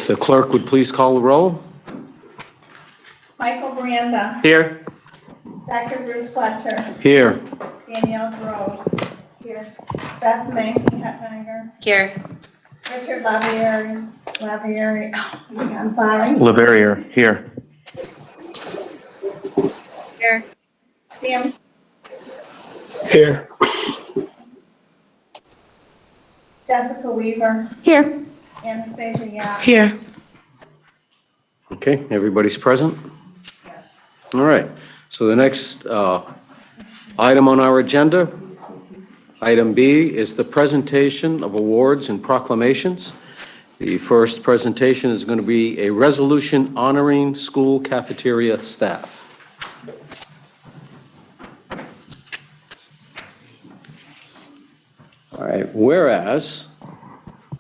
If the clerk would please call the roll. Michael Miranda. Here. Dr. Bruce Fletcher. Here. Danielle Rose. Here. Beth Hettinger. Here. Richard Lavieri. Oh, I'm sorry. Laverrier. Here. Here. Sam. Here. Jessica Weaver. Here. Anastasia Yap. Here. Okay, everybody's present? Yes. All right, so the next item on our agenda, item B, is the presentation of awards and proclamations. The first presentation is going to be a resolution honoring school cafeteria staff. All right, whereas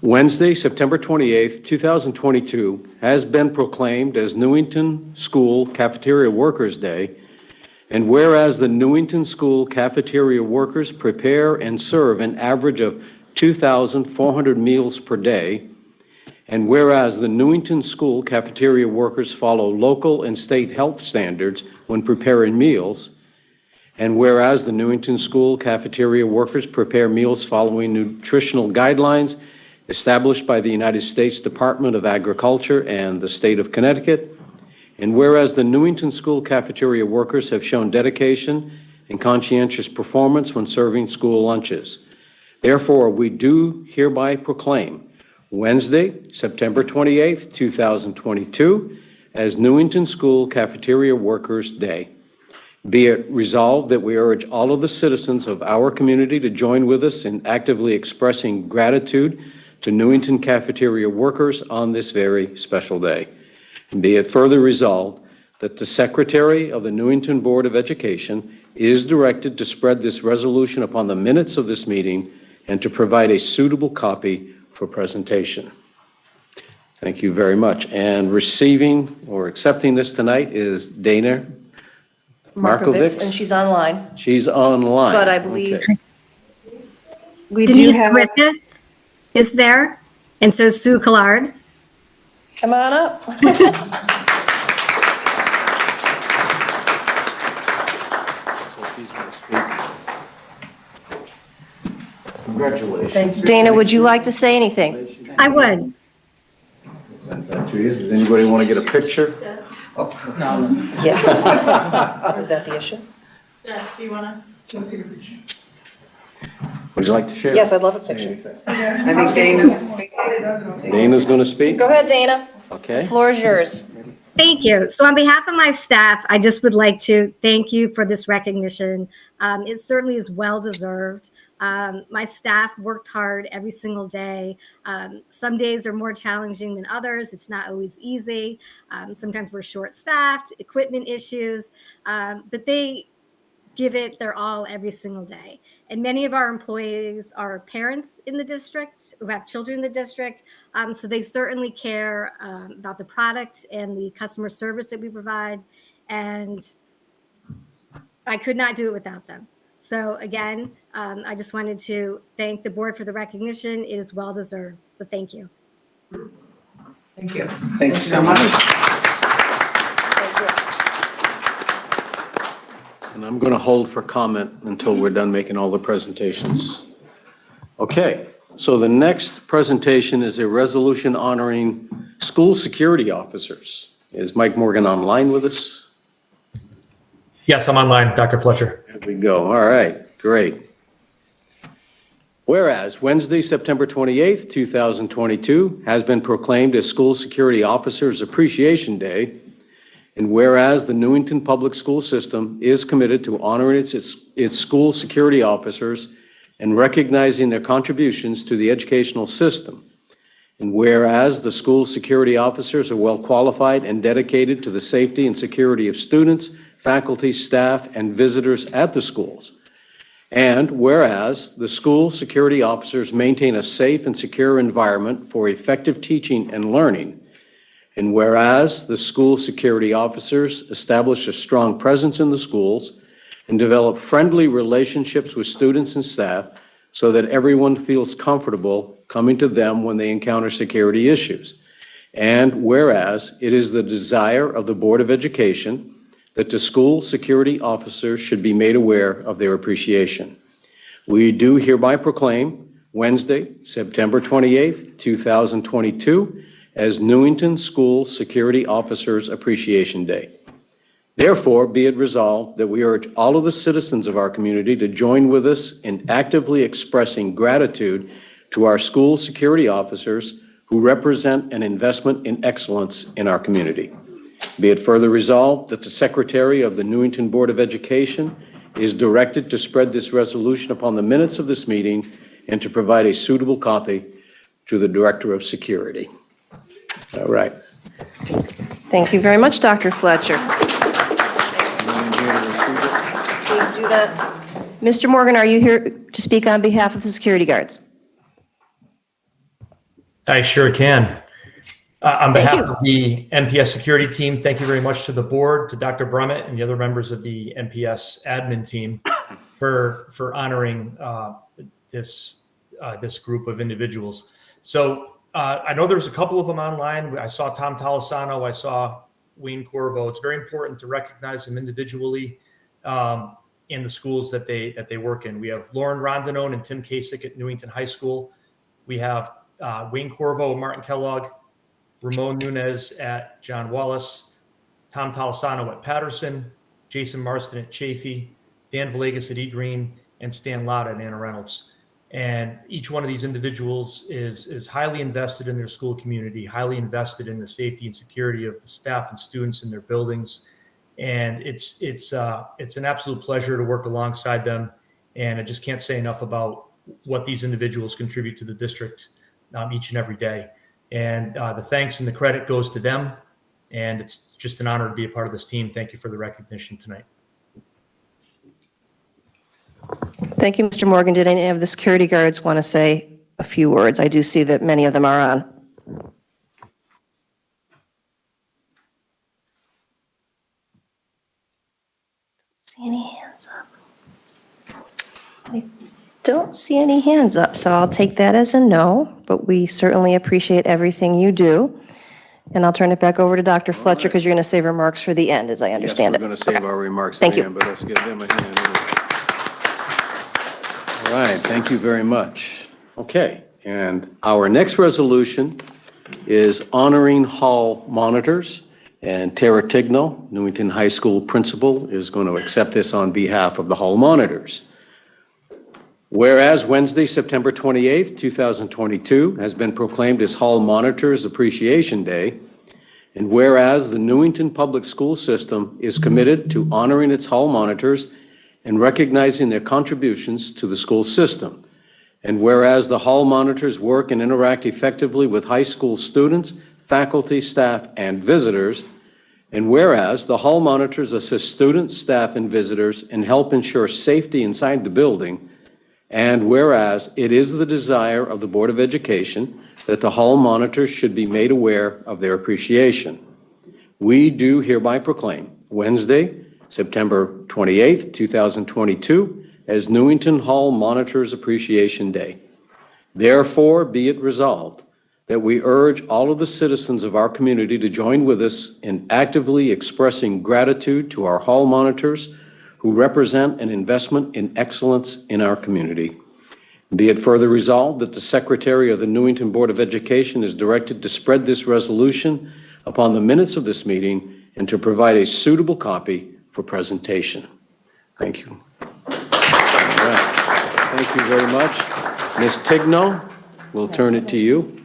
Wednesday, September 28th, 2022 has been proclaimed as Newington School Cafeteria Workers Day, and whereas the Newington School Cafeteria workers prepare and serve an average of 2,400 meals per day, and whereas the Newington School Cafeteria workers follow local and state health standards when preparing meals, and whereas the Newington School Cafeteria workers prepare meals following nutritional guidelines established by the United States Department of Agriculture and the state of Connecticut, and whereas the Newington School Cafeteria workers have shown dedication and conscientious performance when serving school lunches. Therefore, we do hereby proclaim Wednesday, September 28th, 2022, as Newington School Cafeteria Workers Day. Be it resolved that we urge all of the citizens of our community to join with us in actively expressing gratitude to Newington cafeteria workers on this very special day. And be it further resolved that the Secretary of the Newington Board of Education is directed to spread this resolution upon the minutes of this meeting and to provide a suitable copy for presentation. Thank you very much. And receiving or accepting this tonight is Dana Markovitz. And she's online. She's online. But I believe Okay. we Denise do have. Griffith is there, and so Sue Collard. Come on up. So she's going to speak. Congratulations. Thanks. Dana, would you like to say anything? I would. Send that to you. Does anybody want to get a picture? Yes. Is that the issue? Yeah, do you want to? Would you like to share? Yes, I'd love a picture. Anything? I think Dana's. Dana's going to speak? Go ahead, Dana. Okay. The floor is yours. Thank you. So on behalf of my staff, I just would like to thank you for this recognition. It certainly is well-deserved. My staff worked hard every single day. Some days are more challenging than others. It's not always easy. Sometimes we're short-staffed, equipment issues, but they give it their all every single day. And many of our employees are parents in the district who have children in the district. So they certainly care about the product and the customer service that we provide. And I could not do it without them. So again, I just wanted to thank the board for the recognition. It is well deserved. So thank you. Thank you. Thank you so much. And I'm going to hold for comment until we're done making all the presentations. Okay, so the next presentation is a resolution honoring school security officers. Is Mike Morgan online with us? Yes, I'm online, Dr. Fletcher. There we go. All right, great. Whereas Wednesday, September 28th, 2022 has been proclaimed as School Security Officers Appreciation Day, and whereas the Newington Public School System is committed to honoring its school security officers and recognizing their contributions to the educational system, and whereas the school security officers are well qualified and dedicated to the safety and security of students, faculty, staff, and visitors at the schools, and whereas the school security officers maintain a safe and secure environment for effective teaching and learning, and whereas the school security officers establish a strong presence in the schools and develop friendly relationships with students and staff so that everyone feels comfortable coming to them when they encounter security issues. And whereas it is the desire of the Board of Education that the school security officers should be made aware of their appreciation. We do hereby proclaim Wednesday, September 28th, 2022, as Newington School Security Officers Appreciation Day. Therefore, be it resolved that we urge all of the citizens of our community to join with us in actively expressing gratitude to our school security officers who represent an investment in excellence in our community. Be it further resolved that the Secretary of the Newington Board of Education is directed to spread this resolution upon the minutes of this meeting and to provide a suitable copy to the Director of Security. All right. Thank you very much, Dr. Fletcher. We do not. Mr. Morgan, are you here to speak on behalf of the security guards? I sure can. On Thank behalf you. of the NPS security team, thank you very much to the board, to Dr. Brummett and the other members of the NPS admin team for honoring this group of individuals. So I know there's a couple of them online. I saw Tom Talisano, I saw Wayne Corvo. It's very important to recognize them individually in the schools that they work in. We have Lauren Rondinone and Tim Kasich at Newington High School. We have Wayne Corvo and Martin Kellogg, Ramon Nunez at John Wallace, Tom Talisano at Patterson, Jason Marston at Chafee, Dan Villegas at E. Green, and Stan Lotta at Anna Reynolds. And each one of these individuals is highly invested in their school community, highly invested in the safety and security of the staff and students in their buildings. And it's an absolute pleasure to work alongside them. And I just can't say enough about what these individuals contribute to the district each and every day. And the thanks and the credit goes to them. And it's just an honor to be a part of this team. Thank you for the recognition tonight. Thank you, Mr. Morgan. Did any of the security guards want to say a few words? I do see that many of them are on. See any hands up? I don't see any hands up, so I'll take that as a no, but we certainly appreciate everything you do. And I'll turn it back over to Dr. Fletcher because you're going to save remarks for the end, as I understand Yes, it. we're going to save our remarks Thank at the you. end, but let's give them a hand. All right, thank you very much. Okay, and our next resolution is honoring hall monitors. And Tara Tignall, Newington High School principal, is going to accept this on behalf of the hall monitors. Whereas Wednesday, September 28th, 2022, has been proclaimed as Hall Monitors Appreciation Day, and whereas the Newington Public School System is committed to honoring its hall monitors and recognizing their contributions to the school system, and whereas the hall monitors work and interact effectively with high school students, faculty, staff, and visitors, and whereas the hall monitors assist students, staff, and visitors and help ensure safety inside the building, and whereas it is the desire of the Board of Education that the hall monitors should be made aware of their appreciation, we do hereby proclaim Wednesday, September 28th, 2022, as Newington Hall Monitors Appreciation Day. Therefore, be it resolved that we urge all of the citizens of our community to join with us in actively expressing gratitude to our hall monitors who represent an investment in excellence in our community. Be it further resolved that the Secretary of the Newington Board of Education is directed to spread this resolution upon the minutes of this meeting and to provide a suitable copy for presentation. Thank you. All right. Thank you very much. Ms. Tignall, we'll turn it to you.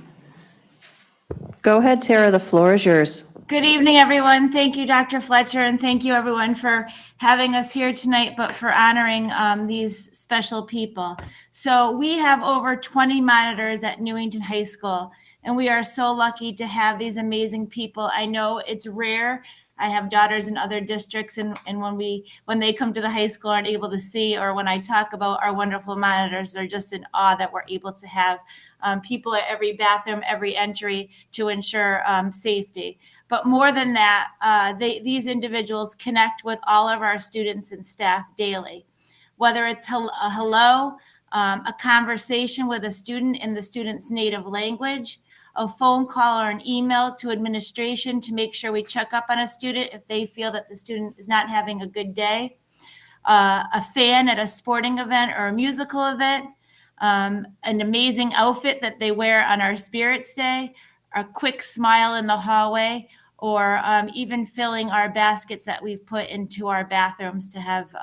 Go ahead, Tara, the floor is yours. Good evening, everyone. Thank you, Dr. Fletcher, and thank you, everyone, for having us here tonight, but for honoring these special people. So we have over 20 monitors at Newington High School, and we are so lucky to have these amazing people. I know it's rare. I have daughters in other districts, and when they come to the high school aren't able to see, or when I talk about our wonderful monitors, they're just in awe that we're able to have people at every bathroom, every entry to ensure safety. But more than that, these individuals connect with all of our students and staff daily, whether it's a hello, a conversation with a student in the student's native language, a phone call or an email to administration to make sure we check up on a student if they feel that the student is not having a good day. A fan at a sporting event or a musical event, an amazing outfit that they wear on our Spirits Day, a quick smile in the hallway, or even filling our baskets that we've put into our bathrooms to have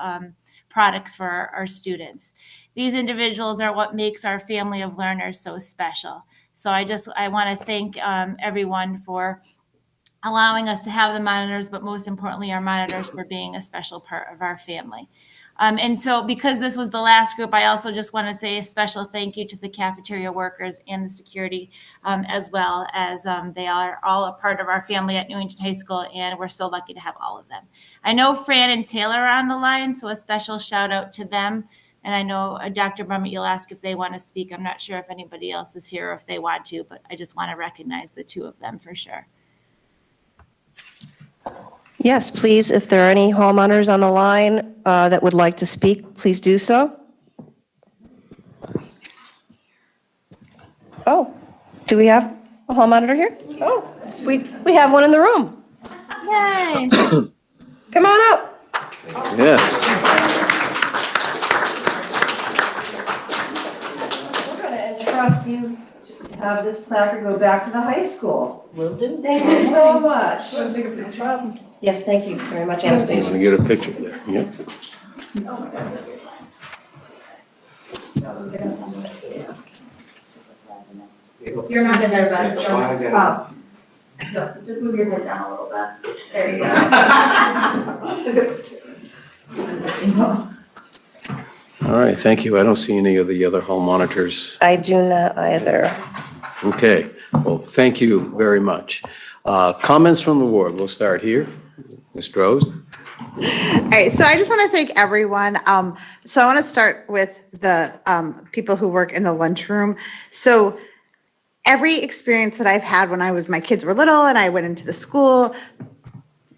products for our students. These individuals are what makes our family of learners so special. So I want to thank everyone for allowing us to have the monitors, but most importantly, our monitors for being a special part of our family. And so because this was the last group, I also just want to say a special thank you to the cafeteria workers and the security, as well as they are all a part of our family at Newington High School, and we're so lucky to have all of them. I know Fran and Taylor are on the line, so a special shout out to them. And I know Dr. Brummett, you'll ask if they want to speak. I'm not sure if anybody else is here or if they want to, but I just want to recognize the two of them for sure. Yes, please, if there are any hall monitors on the line that would like to speak, please do so. Oh, do we have a hall monitor here? Oh, we have one in the room. Yay! Come on up. Yes. We're going to entrust you to have this placard go back to the high school. Will do. Thank you so much. Yes, thank you very much, I'm Anastasia. going to get a picture there. Yep. You're not in there, but just move your head down a little bit. There you go. All right, thank you. I don't see any of the other hall monitors. I do not either. Okay, well, thank you very much. Comments from the board. We'll start here. Ms. Droz? All right, so I just want to thank everyone. So I want to start with the people who work in the lunchroom. So every experience that I've had when my kids were little and I went into the school,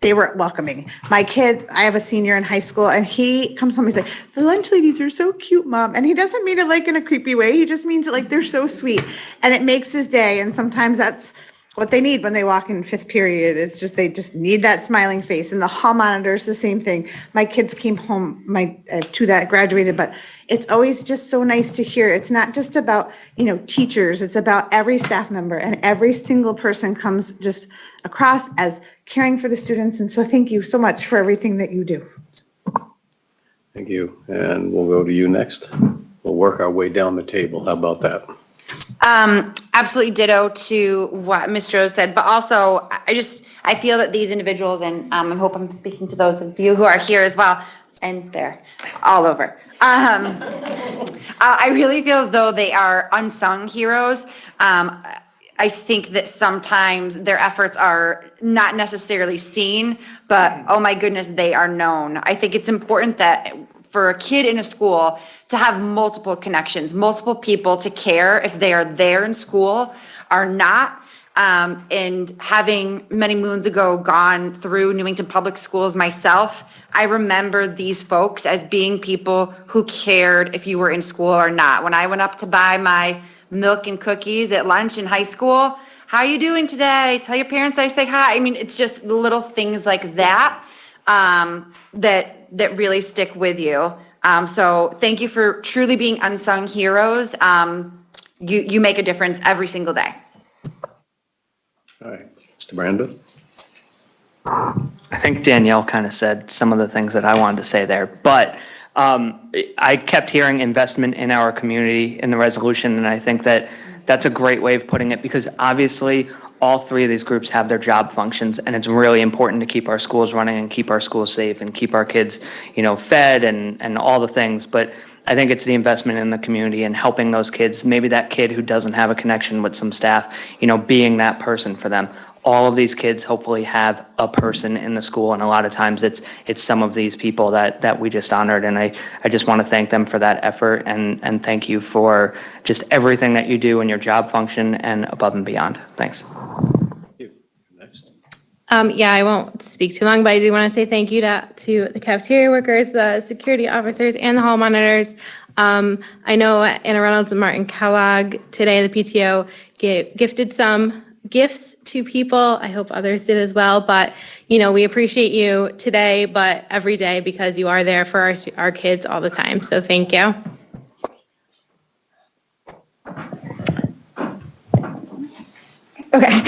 they were welcoming. My kid, I have a senior in high school, and he comes home, he's like, the lunch ladies are so cute, Mom. And he doesn't mean it like in a creepy way. He just means it like they're so sweet. And it makes his day. And sometimes that's what they need when they walk in fifth period. It's just, they just need that smiling face. And the hall monitors, the same thing. My kids came home, I have two that graduated, but it's always just so nice to hear. It's not just about, teachers. It's about every staff member, and every single person comes just across as caring for the students. And so thank you so much for everything that you do. Thank you. And we'll go to you next. We'll work our way down the table. How about that? Absolutely ditto to what Ms. Rose said, but also I feel that these individuals, and I hope I'm speaking to those of you who are here as well, and they're all over. I really feel as though they are unsung heroes. I think that sometimes their efforts are not necessarily seen, but oh my goodness, they are known. I think it's important that for a kid in a school to have multiple connections, multiple people to care if they are there in school or not. And having many moons ago gone through Newington Public Schools myself, I remember these folks as being people who cared if you were in school or not. When I went up to buy my milk and cookies at lunch in high school, how are you doing today? Tell your parents I say hi. I mean, it's just little things like that that really stick with you. So thank you for truly being unsung heroes. You make a difference every single day. All right, Mr. Brando? I think Danielle kind of said some of the things that I wanted to say there, but I kept hearing investment in our community in the resolution, and I think that that's a great way of putting it, because obviously all three of these groups have their job functions, and it's really important to keep our schools running and keep our schools safe and keep our kids, fed and all the things. But I think it's the investment in the community and helping those kids, maybe that kid who doesn't have a connection with some staff, being that person for them. All of these kids hopefully have a person in the school, and a lot of times it's some of these people that we just honored, and I just want to thank them for that effort and thank you for just everything that you do in your job function and above and beyond. Thanks. Next. Yeah, I won't speak too long, but I do want to say thank you to the cafeteria workers, the security officers, and the hall monitors. I know Anna Reynolds and Martin Kellogg today, the PTO, gifted some gifts to people. I hope others did as well. But, we appreciate you today, but every day, because you are there for our kids all the time. So thank you. Okay.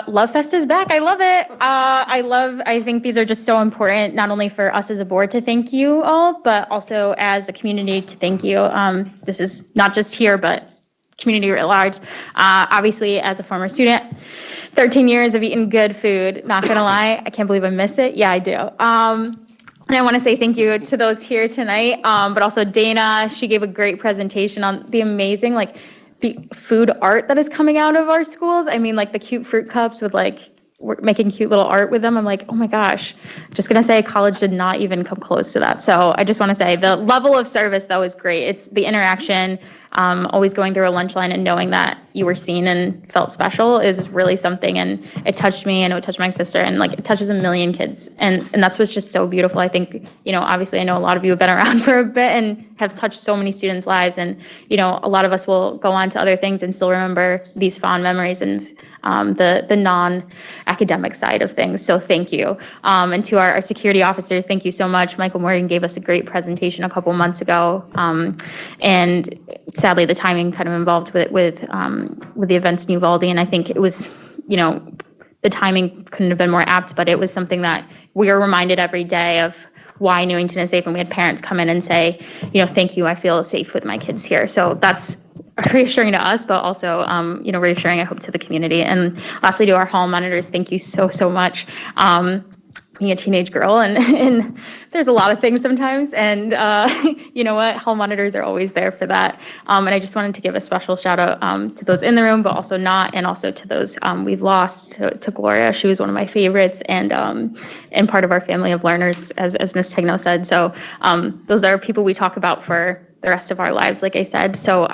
Love Fest is back. I love it. I think these are just so important, not only for us as a board to thank you all, but also as a community to thank you. This is not just here, but community at large. Obviously, as a former student, 13 years of eating good food, not gonna lie, I can't believe I miss it. Yeah, I do. And I want to say thank you to those here tonight, but also Dana. She gave a great presentation on the amazing, the food art that is coming out of our schools. I mean, the cute fruit cups with we're making cute little art with them. I'm like, oh my gosh, just gonna say college did not even come close to that. So I just want to say the level of service though is great. It's the interaction, always going through a lunch line and knowing that you were seen and felt special is really something. And it touched me and it touched my sister and it touches a million kids. And that's what's just so beautiful. I think, obviously I know a lot of you have been around for a bit and have touched so many students' lives. And, a lot of us will go on to other things and still remember these fond memories and the non-academic side of things. So thank you. And to our security officers, thank you so much. Michael Morgan gave us a great presentation a couple months ago. And sadly, the timing kind of involved with the events in Uvalde. And I think it was, the timing couldn't have been more apt, but it was something that we are reminded every day of why Newington is safe. And we had parents come in and say, thank you, I feel safe with my kids here. So that's reassuring to us, but also, reassuring, I hope, to the community. And lastly, to our hall monitors, thank you so, so much. Being a teenage girl and there's a lot of things sometimes. And you know what? Hall monitors are always there for that. And I just wanted to give a special shout out to those in the room, but also not, and also to those we've lost, to Gloria. She was one of my favorites and part of our family of learners, as Ms. Tigno said. So those are people we talk about for the rest of our lives, like I said. So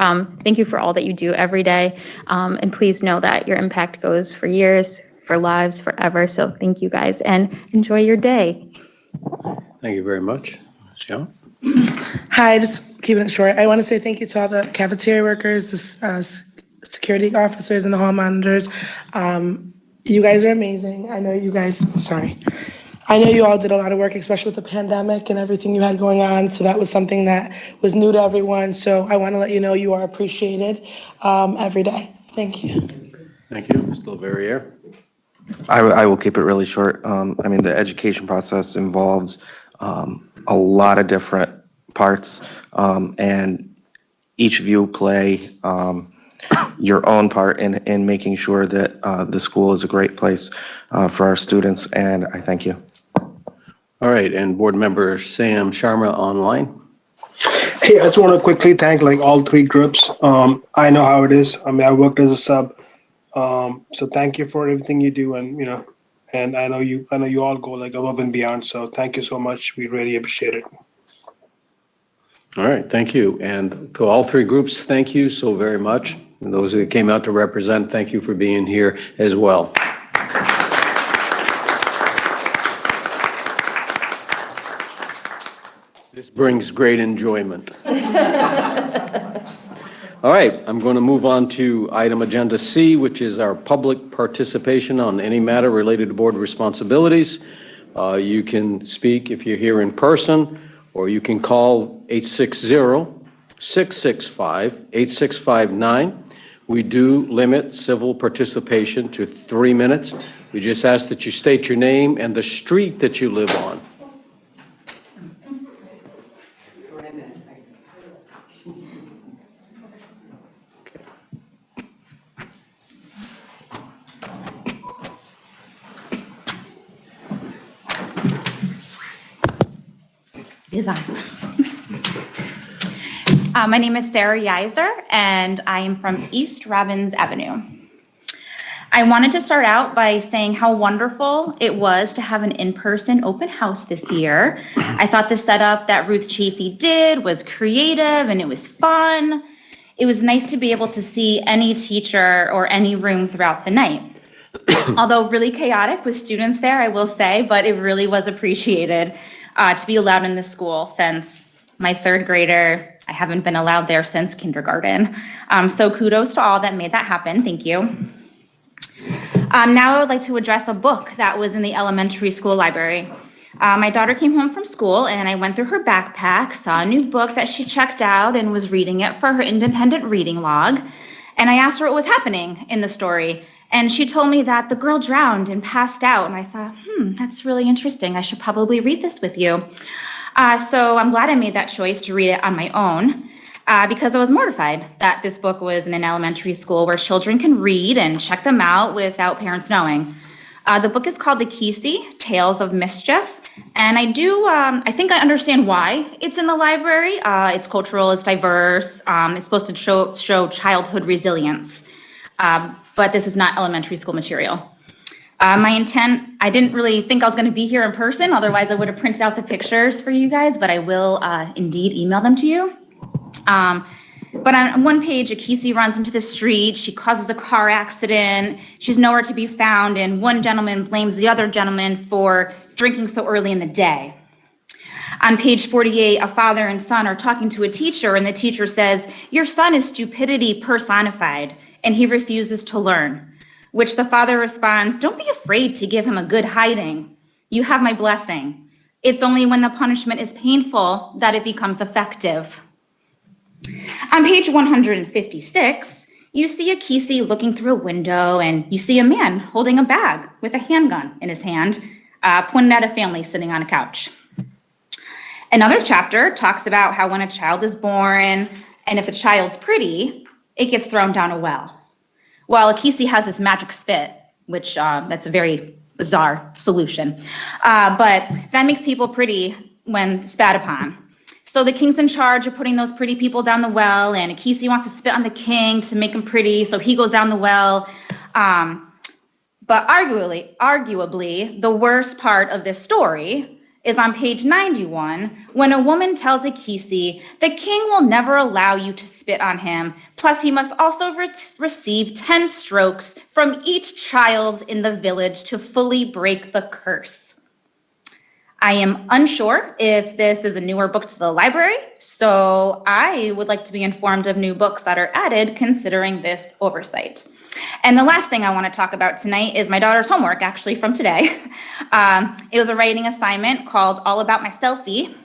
thank you for all that you do every day. And please know that your impact goes for years, for lives, forever. So thank you guys and enjoy your day. Thank you very much. Michelle? Hi, just keeping it short. I want to say thank you to all the cafeteria workers, the security officers, and the hall monitors. You guys are amazing. I know you all did a lot of work, especially with the pandemic and everything you had going on. So that was something that was new to everyone. So I want to let you know you are appreciated every day. Thank you. Thank you. Mr. Leverrier? I will keep it really short. The education process involves a lot of different parts, and each of you play your own part in making sure that the school is a great place for our students, and I thank you. All right, and board member Sam Sharma online. Hey, I just want to quickly thank all three groups. I know how it is. I worked as a sub. So thank you for everything you do, and and I know you all go above and beyond. So thank you so much. We really appreciate it. All right, thank you. And to all three groups, thank you so very much. And those that came out to represent, thank you for being here as well. This brings great enjoyment. All right, I'm going to move on to item agenda C, which is our public participation on any matter related to board responsibilities. You can speak if you're here in person, or you can call 860-665-8659. We do limit civil participation to 3 minutes. We just ask that you state your name and the street that you live on. Is on. My name is Sarah Yiser, and I am from East Robbins Avenue. I wanted to start out by saying how wonderful it was to have an in-person open house this year. I thought the setup that Ruth Chafee did was creative and it was fun. It was nice to be able to see any teacher or any room throughout the night. Although really chaotic with students there, I will say, but it really was appreciated to be allowed in the school, since my third grader I haven't been allowed there since kindergarten. So kudos to all that made that happen. Thank you. Now I would like to address a book that was in the elementary school library. My daughter came home from school and I went through her backpack, saw a new book that she checked out and was reading it for her independent reading log. And I asked her what was happening in the story. And she told me that the girl drowned and passed out. And I thought, that's really interesting. I should probably read this with you. So I'm glad I made that choice to read it on my own because I was mortified that this book was in an elementary school where children can read and check them out without parents knowing. The book is called The Kesey, Tales of Mischief. And I think I understand why it's in the library. It's cultural, it's diverse, it's supposed to show childhood resilience. But this is not elementary school material. My intent, I didn't really think I was going to be here in person, otherwise I would have printed out the pictures for you guys, but I will indeed email them to you. But on one page, a Kesey runs into the street, she causes a car accident, she's nowhere to be found, and one gentleman blames the other gentleman for drinking so early in the day. On page 48, a father and son are talking to a teacher, and the teacher says, "Your son is stupidity personified, and he refuses to learn." Which the father responds, "Don't be afraid to give him a good hiding. You have my blessing. It's only when the punishment is painful that it becomes effective." On page 156, you see a Kesey looking through a window, and you see a man holding a bag with a handgun in his hand, pointing at a family sitting on a couch. Another chapter talks about how when a child is born, and if the child's pretty, it gets thrown down a well. Well, a Kesey has this magic spit, which that's a very bizarre solution. But that makes people pretty when spat upon. So the king's in charge of putting those pretty people down the well, and a Kesey wants to spit on the king to make him pretty, so he goes down the well. But arguably, the worst part of this story is on page 91, when a woman tells a Kesey, "The king will never allow you to spit on him, plus he must also receive 10 strokes from each child in the village to fully break the curse." I am unsure if this is a newer book to the library, so I would like to be informed of new books that are added considering this oversight. And the last thing I want to talk about tonight is my daughter's homework, actually, from today. It was a writing assignment called All About My Selfie,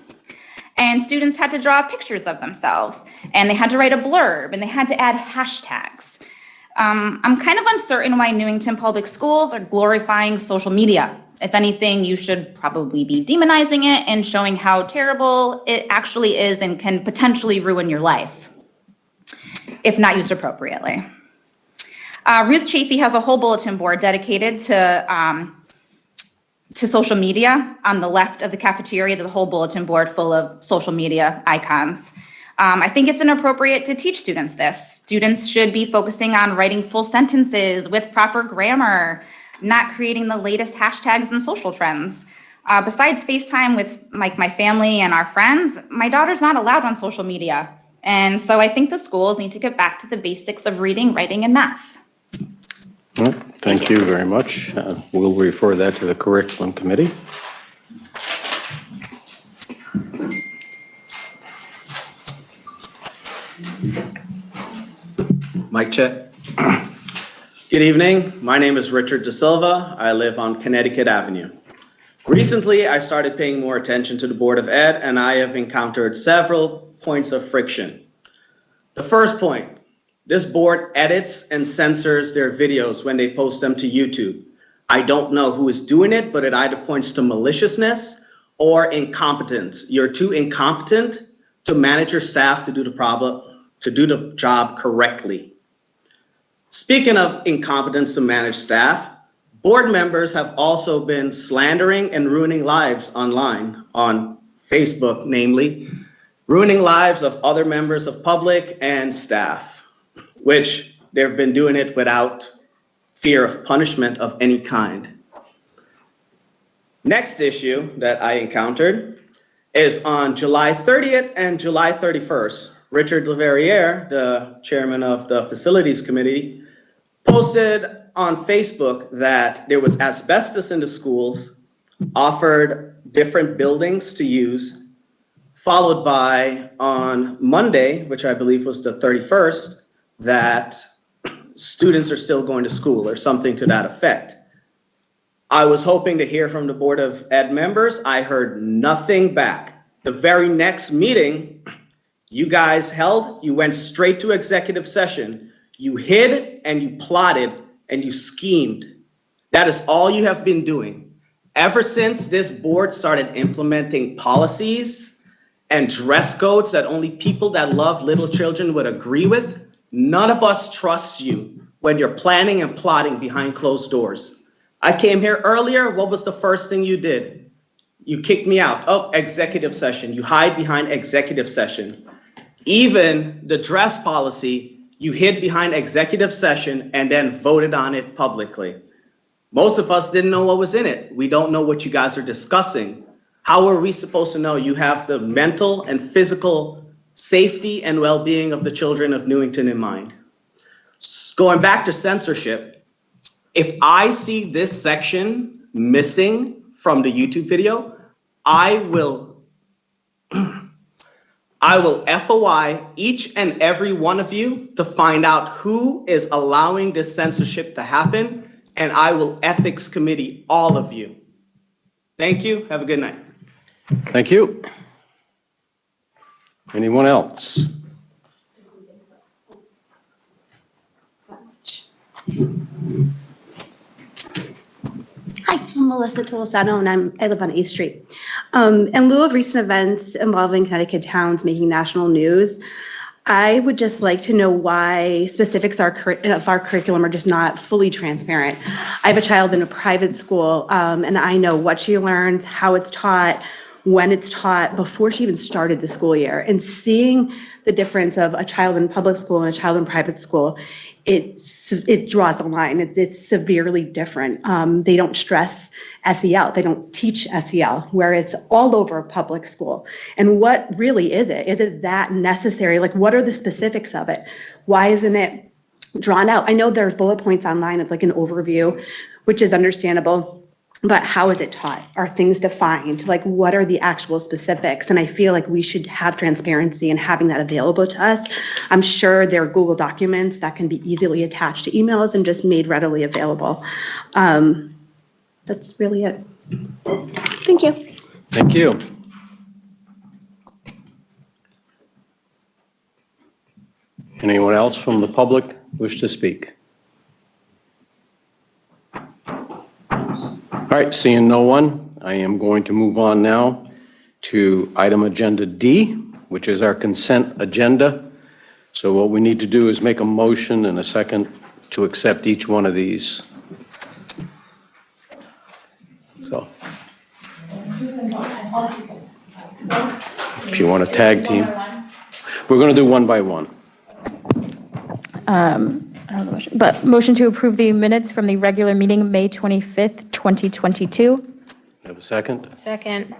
and students had to draw pictures of themselves, and they had to write a blurb, and they had to add hashtags. I'm kind of uncertain why Newington Public Schools are glorifying social media. If anything, you should probably be demonizing it and showing how terrible it actually is and can potentially ruin your life, if not used appropriately. Ruth Chafee has a whole bulletin board dedicated to social media. On the left of the cafeteria, there's a whole bulletin board full of social media icons. I think it's inappropriate to teach students this. Students should be focusing on writing full sentences with proper grammar, not creating the latest hashtags and social trends. Besides FaceTime with my family and our friends, my daughter's not allowed on social media. And so I think the schools need to get back to the basics of reading, writing, and math. Well, thank you very much. We'll refer that to the curriculum committee. Mic check. Good evening. My name is Richard De Silva. I live on Connecticut Avenue. Recently, I started paying more attention to the Board of Ed, and I have encountered several points of friction. The first point, this board edits and censors their videos when they post them to YouTube. I don't know who is doing it, but it either points to maliciousness or incompetence. You're too incompetent to manage your staff to do the job correctly. Speaking of incompetence to manage staff, board members have also been slandering and ruining lives online, on Facebook namely, ruining lives of other members of public and staff, which they've been doing it without fear of punishment of any kind. Next issue that I encountered is on July 30th and July 31st. Richard Leverrier, the chairman of the facilities committee, posted on Facebook that there was asbestos in the schools, offered different buildings to use, followed by on Monday, which I believe was the 31st, that students are still going to school or something to that effect. I was hoping to hear from the Board of Ed members. I heard nothing back. The very next meeting you guys held, you went straight to executive session. You hid and you plotted and you schemed. That is all you have been doing. Ever since this board started implementing policies and dress codes that only people that love little children would agree with, none of us trust you when you're planning and plotting behind closed doors. I came here earlier. What was the first thing you did? You kicked me out. Oh, executive session. You hide behind executive session. Even the dress policy, you hid behind executive session and then voted on it publicly. Most of us didn't know what was in it. We don't know what you guys are discussing. How are we supposed to know you have the mental and physical safety and well-being of the children of Newington in mind? Going back to censorship, if I see this section missing from the YouTube video, I will FOI each and every one of you to find out who is allowing this censorship to happen, and I will ethics committee all of you. Thank you. Have a good night. Thank you. Anyone else? Hi, I'm Melissa Tolosano, and I live on 8th Street. In lieu of recent events involving Connecticut towns making national news, I would just like to know why specifics of our curriculum are just not fully transparent. I have a child in a private school, and I know what she learns, how it's taught, when it's taught, before she even started the school year. And seeing the difference of a child in public school and a child in private school, it draws a line. It's severely different. They don't stress SEL. They don't teach SEL, where it's all over public school. And what really is it? Is it that necessary? Like, what are the specifics of it? Why isn't it drawn out? I know there's bullet points online of like an overview, which is understandable. But how is it taught? Are things defined? Like, what are the actual specifics? And I feel like we should have transparency and having that available to us. I'm sure there are Google documents that can be easily attached to emails and just made readily available. That's really it. Thank you. Thank you. Anyone else from the public wish to speak? All right, seeing no one, I am going to move on now to item agenda D, which is our consent agenda. So what we need to do is make a motion and a second to accept each one of these. So if you want to tag team, we're going to do one by one. I don't know, but motion to approve the minutes from the regular meeting, May 25th, 2022. Have a second? Second.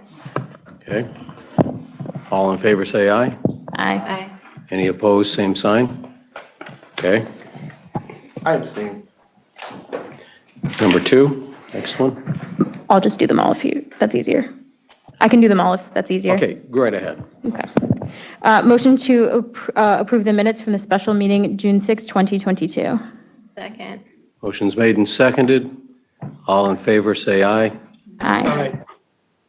Okay. All in favor, say aye. Aye. Any opposed, same sign? Okay. I abstain. Number two, next one. I'll just do them all that's easier. I can do them all if that's easier. Okay, go right ahead. Okay. Motion to approve the minutes from the special meeting, June 6, 2022. Second. Motion's made and seconded. All in favor, say aye. Aye.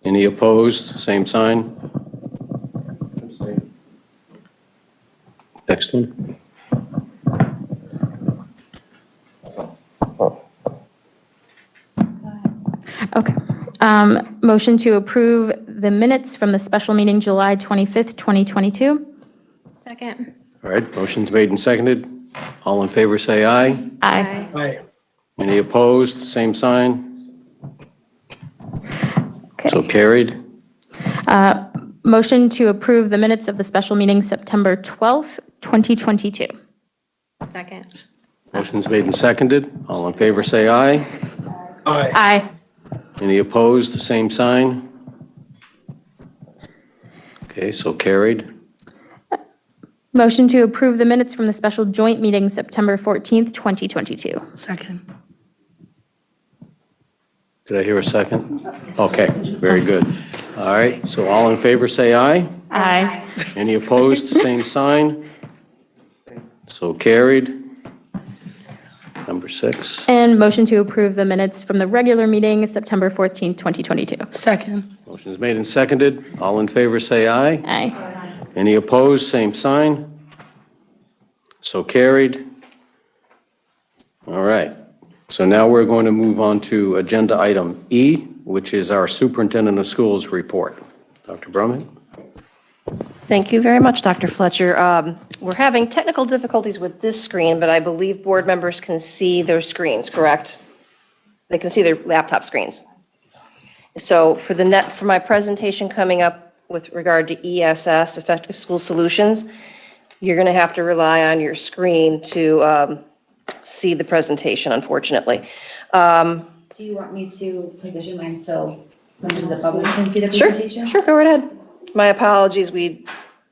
Any opposed, same sign? Abstain. Next one. Okay. Motion to approve the minutes from the special meeting, July 25th, 2022. Second. All right, motion's made and seconded. All in favor, say aye. Aye. Aye. Any opposed, same sign? Okay. So carried. Motion to approve the minutes of the special meeting, September 12th, 2022. Second. Motion's made and seconded. All in favor, say aye. Aye. Aye. Any opposed, same sign? Okay, so carried. Motion to approve the minutes from the special joint meeting, September 14th, 2022. Second. Did I hear a second? Okay, very good. All right, so all in favor, say aye. Aye. Any opposed, same sign. So carried. Number 6. And motion to approve the minutes from the regular meeting, September 14th, 2022. Second. Motion is made and seconded. All in favor, say aye. Aye. Any opposed, same sign. So carried. All right. So now we're going to move on to agenda item E, which is our superintendent of schools report. Dr. Brummett? Thank you very much, Dr. Fletcher. We're having technical difficulties with this screen, but I believe board members can see their screens, correct? They can see their laptop screens. So for my presentation coming up with regard to ESS, Effective School Solutions, you're going to have to rely on your screen to see the presentation, unfortunately. Do you want me to position mine so members of the public can see the presentation? Sure, go right ahead. My apologies, we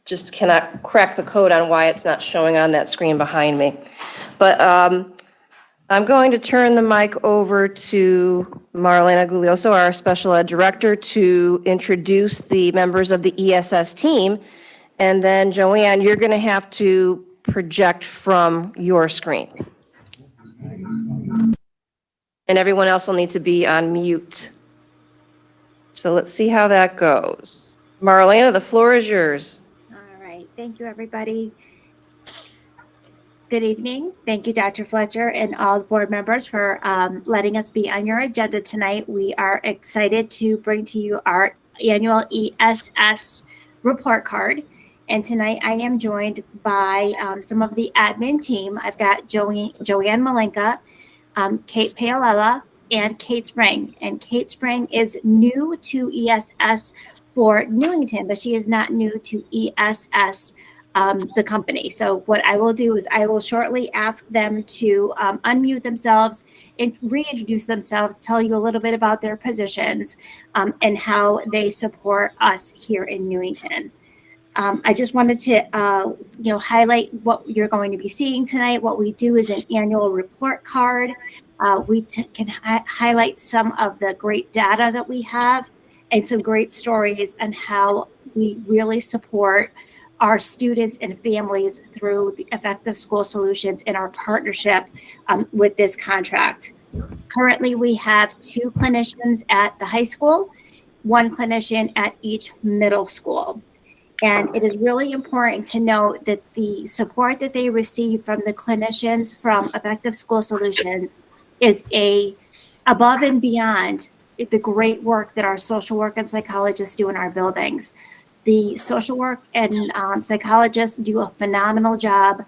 just cannot crack the code on why it's not showing on that screen behind me. But I'm going to turn the mic over to Marlena Guglioso, our special ed director, to introduce the members of the ESS team. And then Joanne, you're going to have to project from your screen. And everyone else will need to be on mute. So let's see how that goes. Marlena, the floor is yours. All right. Thank you, everybody. Good evening. Thank you, Dr. Fletcher and all the board members for letting us be on your agenda tonight. We are excited to bring to you our annual ESS report card. And tonight I am joined by some of the admin team. I've got Joanne Malenka, Kate Paolella, and Kate Spring. And Kate Spring is new to ESS for Newington, but she is not new to ESS, the company. So what I will do is I will shortly ask them to unmute themselves and reintroduce themselves, tell you a little bit about their positions and how they support us here in Newington. I just wanted to, highlight what you're going to be seeing tonight. What we do is an annual report card. We can highlight some of the great data that we have and some great stories on how we really support our students and families through the Effective School Solutions in our partnership with this contract. Currently, we have 2 clinicians at the high school, 1 clinician at each middle school. And it is really important to note that the support that they receive from the clinicians from Effective School Solutions is above and beyond the great work that our social work and psychologists do in our buildings. The social work and psychologists do a phenomenal job.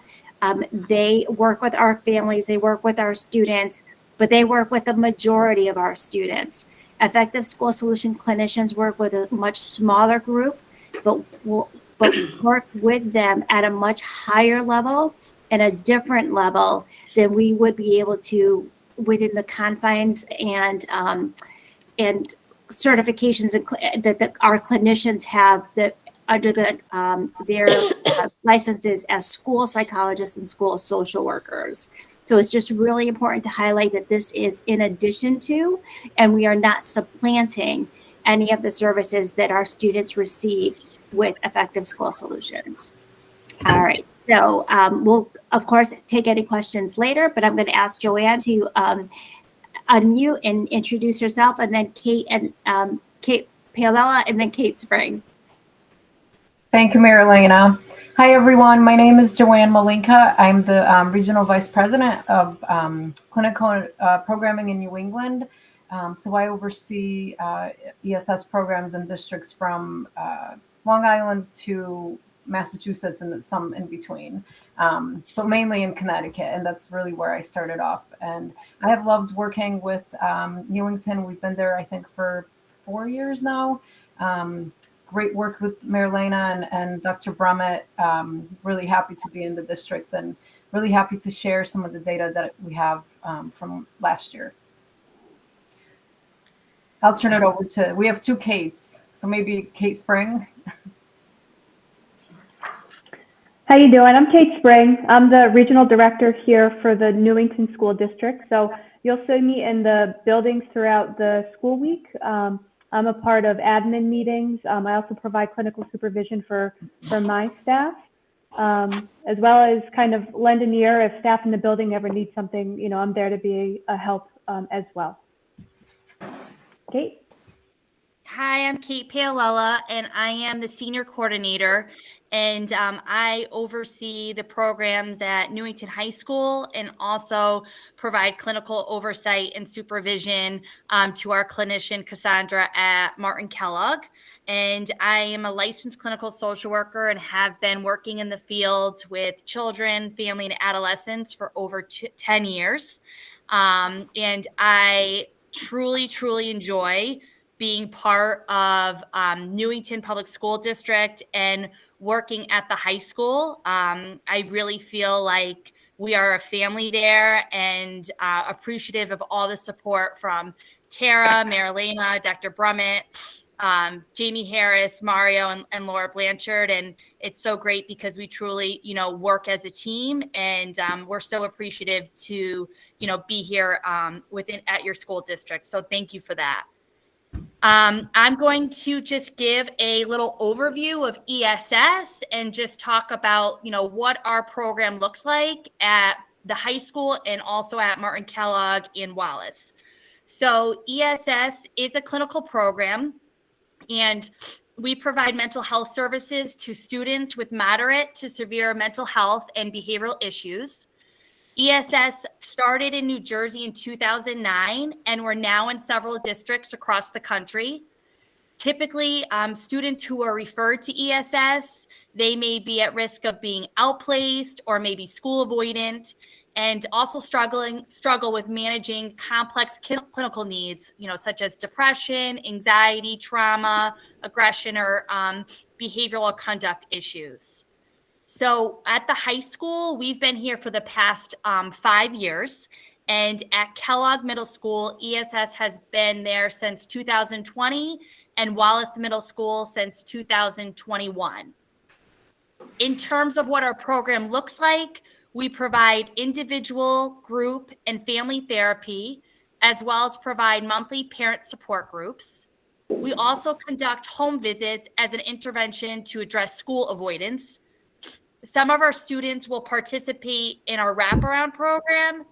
They work with our families, they work with our students, but they work with the majority of our students. Effective School Solution clinicians work with a much smaller group, but work with them at a much higher level and a different level than we would be able to within the confines and certifications that our clinicians have that under their licenses as school psychologists and school social workers. So it's just really important to highlight that this is in addition to, and we are not supplanting any of the services that our students receive with Effective School Solutions. All right, so we'll of course take any questions later, but I'm going to ask Joanne to unmute and introduce herself, and then Kate Paolella, and then Kate Spring. Thank you, Marilena. Hi, everyone. My name is Joanne Malinka. I'm the Regional Vice President of Clinical Programming in New England. So I oversee ESS programs in districts from Long Island to Massachusetts and some in between, but mainly in Connecticut. And that's really where I started off. And I have loved working with Newington. We've been there, I think, for 4 years now. Great work with Marilena and Dr. Brummett. Really happy to be in the district and really happy to share some of the data that we have from last year. I'll turn it over to, we have 2 Kates, so maybe Kate Spring. How you doing? I'm Kate Spring. I'm the regional director here for the Newington School District. So you'll see me in the buildings throughout the school week. I'm a part of admin meetings. I also provide clinical supervision for my staff, as well as kind of lend an ear if staff in the building ever need something. I'm there to be a help as well. Kate? Hi, I'm Kate Paolella, and I am the senior coordinator, and I oversee the programs at Newington High School and also provide clinical oversight and supervision to our clinician, Cassandra, at Martin Kellogg. And I am a licensed clinical social worker and have been working in the field with children, family, and adolescents for over 10 years. And I truly enjoy being part of Newington Public School District and working at the high school. I really feel like we are a family there, and appreciative of all the support from Tara, Marilena, Dr. Brummett, Jamie Harris, Mario, and Laura Blanchard. And it's so great because we truly, work as a team, and we're so appreciative to, be here at your school district. So thank you for that. I'm going to just give a little overview of ESS and just talk about, what our program looks like at the high school and also at Martin Kellogg in Wallace. So ESS is a clinical program, and we provide mental health services to students with moderate to severe mental health and behavioral issues. ESS started in New Jersey in 2009, and we're now in several districts across the country. Typically, students who are referred to ESS, they may be at risk of being outplaced or maybe school avoidant, and also struggle with managing complex clinical needs, such as depression, anxiety, trauma, aggression, or behavioral conduct issues. So at the high school, we've been here for the past 5 years. And at Kellogg Middle School, ESS has been there since 2020, and Wallace Middle School since 2021. In terms of what our program looks like, we provide individual, group, and family therapy, as well as provide monthly parent support groups. We also conduct home visits as an intervention to address school avoidance. Some of our students will participate in our wraparound program,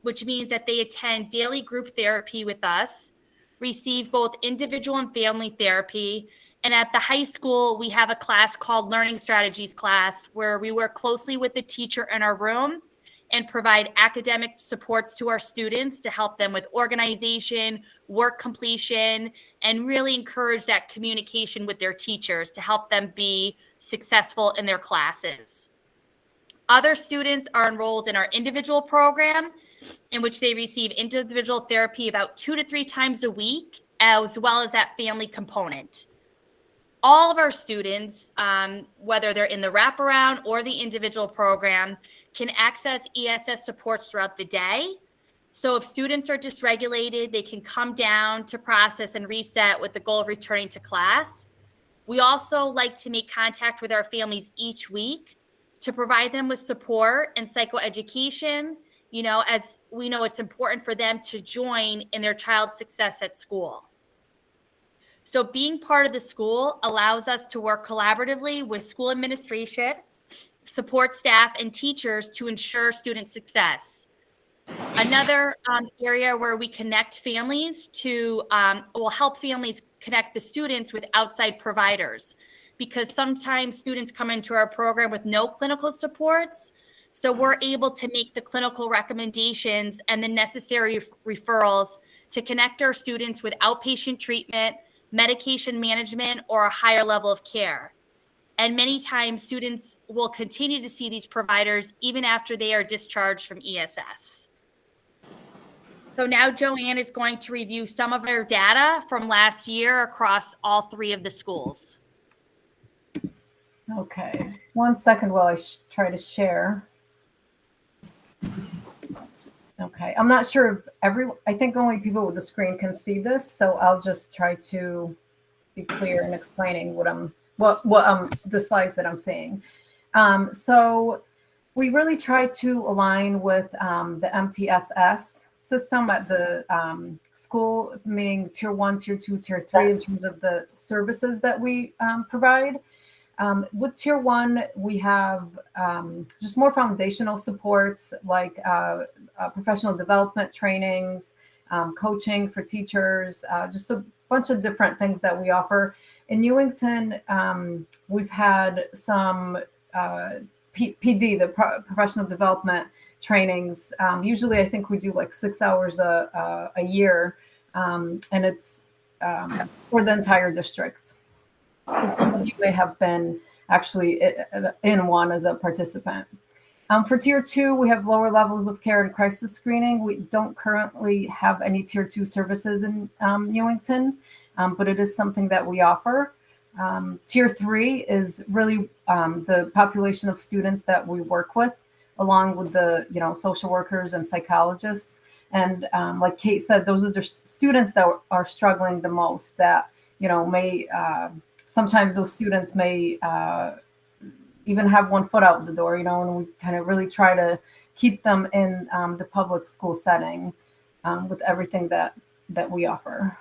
which means that they attend daily group therapy with us, receive both individual and family therapy. And at the high school, we have a class called Learning Strategies class, where we work closely with the teacher in our room and provide academic supports to our students to help them with organization, work completion, and really encourage that communication with their teachers to help them be successful in their classes. Other students are enrolled in our individual program, in which they receive individual therapy about 2 to 3 times a week, as well as that family component. All of our students, whether they're in the wraparound or the individual program, can access ESS supports throughout the day. So if students are dysregulated, they can come down to process and reset with the goal of returning to class. We also like to make contact with our families each week to provide them with support and psychoeducation, as we know it's important for them to join in their child's success at school. So being part of the school allows us to work collaboratively with school administration, support staff, and teachers to ensure student success. Another area where we connect families will help families connect the students with outside providers, because sometimes students come into our program with no clinical supports. So we're able to make the clinical recommendations and the necessary referrals to connect our students with outpatient treatment, medication management, or a higher level of care. And many times students will continue to see these providers even after they are discharged from ESS. So now Joanne is going to review some of our data from last year across all 3 of the schools. Okay, just 1 second while I try to share. Okay, I'm not sure if I think only people with the screen can see this, so I'll just try to be clear in explaining the slides that I'm seeing. So we really try to align with the MTSS system at the school, meaning tier 1, tier 2, tier 3 in terms of the services that we provide. With tier 1, we have just more foundational supports like professional development trainings, coaching for teachers, just a bunch of different things that we offer. In Newington, we've had some PD, the professional development trainings. Usually I think we do like 6 hours a year, and it's for the entire district. So some of you may have been actually in one as a participant. For tier 2, we have lower levels of care and crisis screening. We don't currently have any tier 2 services in Newington, but it is something that we offer. Tier 3 is really the population of students that we work with, along with the social workers and psychologists. And like Kate said, those are the students that are struggling the most, that may sometimes those students may even have one foot out the door, and we kind of really try to keep them in the public school setting with everything that we offer.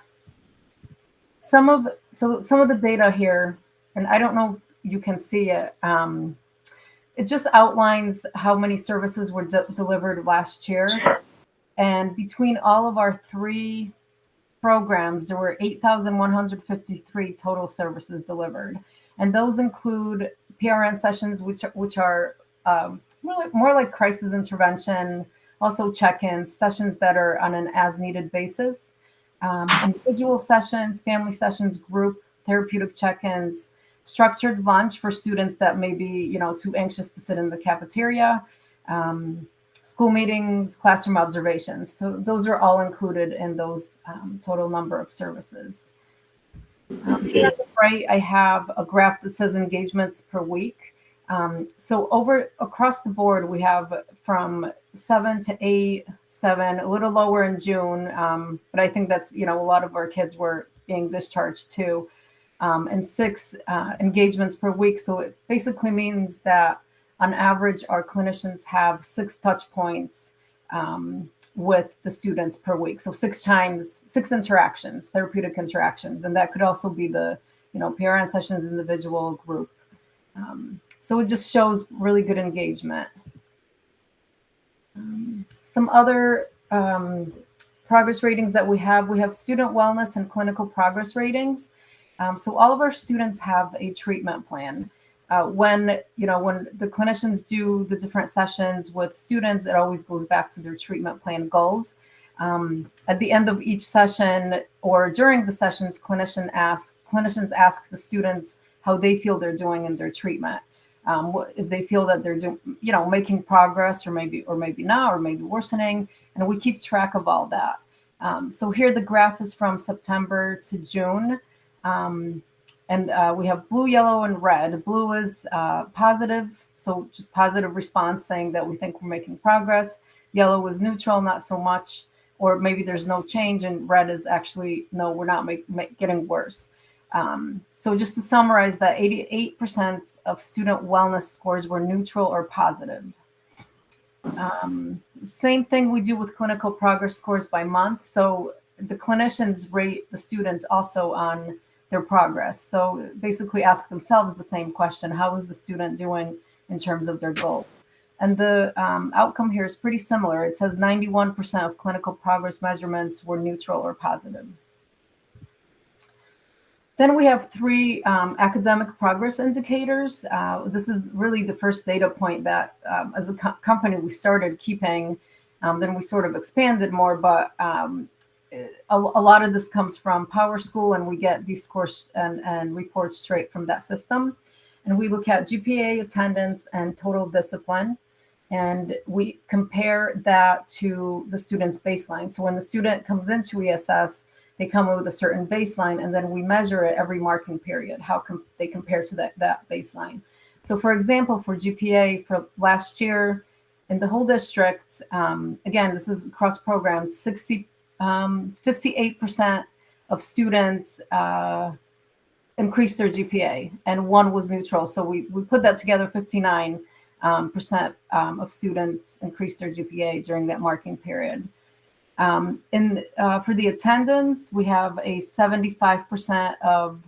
Some of the data here, and I don't know if you can see it, it just outlines how many services were delivered last year. And between all of our 3 programs, there were 8,153 total services delivered. And those include PRN sessions, which are more like crisis intervention, also check-ins, sessions that are on an as-needed basis, individual sessions, family sessions, group therapeutic check-ins, structured lunch for students that may be too anxious to sit in the cafeteria, school meetings, classroom observations. So those are all included in those total number of services. Here on the right, I have a graph that says engagements per week. So across the board, we have from 7 to 8, 7, a little lower in June, but I think that's, a lot of our kids were being discharged too, and 6 engagements per week. So it basically means that on average, our clinicians have 6 touch points with the students per week. So 6 times, 6 interactions, therapeutic interactions. And that could also be the, PRN sessions, individual, group. So it just shows really good engagement. Some other progress ratings that we have student wellness and clinical progress ratings. So all of our students have a treatment plan. When the clinicians do the different sessions with students, it always goes back to their treatment plan goals. At the end of each session or during the sessions, clinicians ask the students how they feel they're doing in their treatment. If they feel that they're making progress, or maybe not, or maybe worsening, and we keep track of all that. So here the graph is from September to June. And we have blue, yellow, and red. Blue is positive, so just positive response saying that we think we're making progress. Yellow is neutral, not so much, or maybe there's no change, and red is actually, no, we're not getting worse. So just to summarize that, 88% of student wellness scores were neutral or positive. Same thing we do with clinical progress scores by month. So the clinicians rate the students also on their progress. So basically ask themselves the same question: how is the student doing in terms of their goals? And the outcome here is pretty similar. It says 91% of clinical progress measurements were neutral or positive. Then we have 3 academic progress indicators. This is really the first data point that as a company we started keeping. Then we sort of expanded more, but a lot of this comes from PowerSchool, and we get these scores and reports straight from that system. And we look at GPA, attendance, and total discipline. And we compare that to the student's baseline. So when the student comes into ESS, they come with a certain baseline, and then we measure it every marking period, how they compare to that baseline. So for example, for GPA for last year in the whole district, again, this is across programs, 58% of students increased their GPA, and 1 was neutral. So we put that together, 59% of students increased their GPA during that marking period. For the attendance, we have a 75% of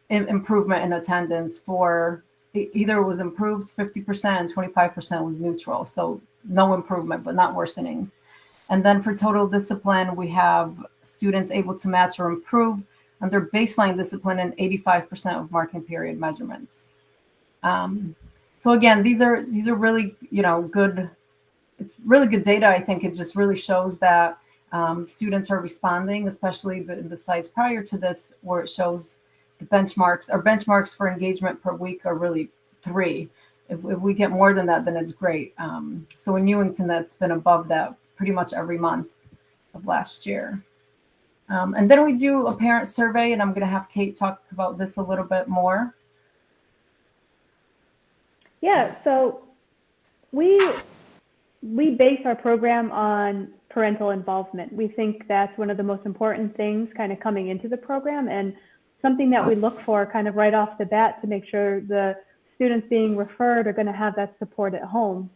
improvement in attendance. For either was improved 50% and 25% was neutral. So no improvement, but not worsening. And then for total discipline, we have students able to match or improve under baseline discipline in 85% of marking period measurements. So again, these are really, good. It's really good data. I think it just really shows that students are responding, especially the slides prior to this, where it shows the benchmarks. Our benchmarks for engagement per week are really 3. If we get more than that, then it's great. So in Newington, that's been above that pretty much every month of last year. And then we do a parent survey, and I'm going to have Kate talk about this a little bit more. Yeah, so we base our program on parental involvement. We think that's one of the most important things kind of coming into the program, and something that we look for kind of right off the bat to make sure the students being referred are going to have that support at home.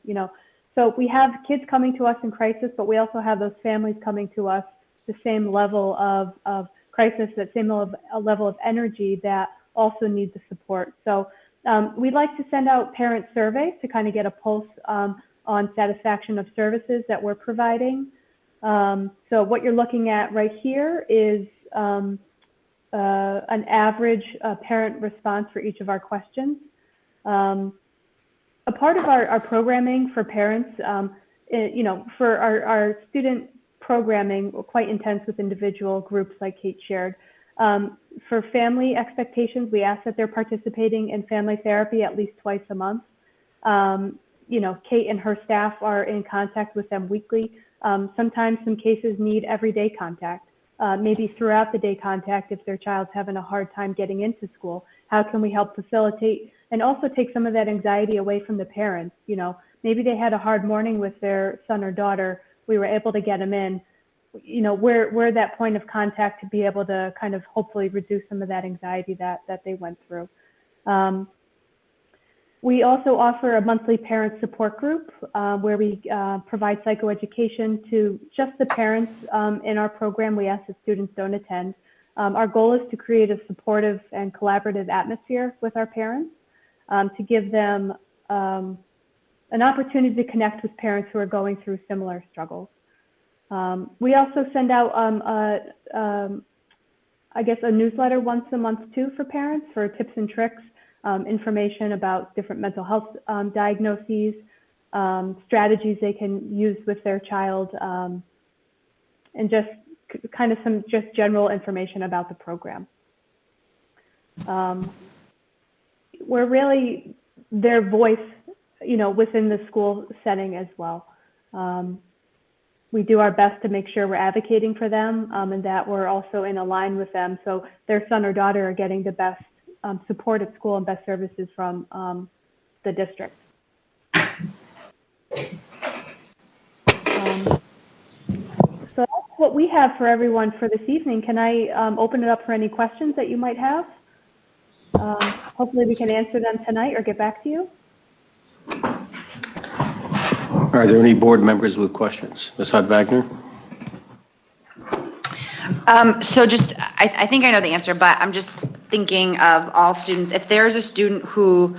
So we have kids coming to us in crisis, but we also have those families coming to us the same level of crisis, that same level of energy that also need the support. So we'd like to send out parent surveys to kind of get a pulse on satisfaction of services that we're providing. So what you're looking at right here is an average parent response for each of our questions. A part of our programming for parents, for our student programming, we're quite intense with individual groups like Kate shared. For family expectations, we ask that they're participating in family therapy at least twice a month. Kate and her staff are in contact with them weekly. Sometimes some cases need everyday contact, maybe throughout the day contact if their child's having a hard time getting into school. How can we help facilitate and also take some of that anxiety away from the parents? Maybe they had a hard morning with their son or daughter. We were able to get them in. We're that point of contact to be able to kind of hopefully reduce some of that anxiety that they went through. We also offer a monthly parent support group where we provide psychoeducation to just the parents in our program. We ask that students don't attend. Our goal is to create a supportive and collaborative atmosphere with our parents to give them an opportunity to connect with parents who are going through similar struggles. We also send out, a newsletter once a month too for parents for tips and tricks, information about different mental health diagnoses, strategies they can use with their child, and just kind of some general information about the program. We're really their voice, within the school setting as well. We do our best to make sure we're advocating for them and that we're also in a line with them so their son or daughter are getting the best support at school and best services from the district. So that's what we have for everyone for this evening. Can I open it up for any questions that you might have? Hopefully we can answer them tonight or get back to you. Are there any board members with questions? Ms. Hutt-Wagner? So I think I know the answer, but I'm just thinking of all students. If there's a student who,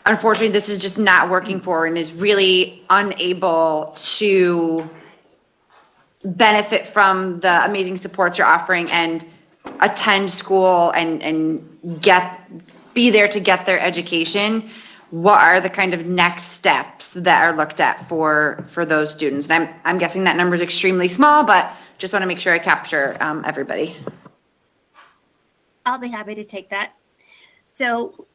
unfortunately, this is just not working for and is really unable to benefit from the amazing supports you're offering and attend school and be there to get their education, what are the kind of next steps that are looked at for those students? And I'm guessing that number is extremely small, but just want to make sure I capture everybody. I'll be happy to take that. So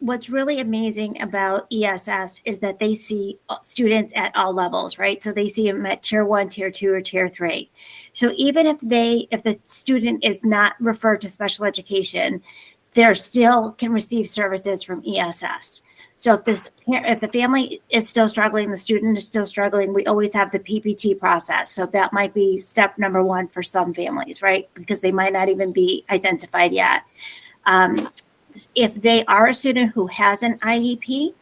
what's really amazing about ESS is that they see students at all levels, right? So they see them at tier 1, tier 2, or tier 3. So even if the student is not referred to special education, they still can receive services from ESS. So if the family is still struggling, the student is still struggling, we always have the PPT process. So that might be step number 1 for some families, right? Because they might not even be identified yet. If they are a student who has an IEP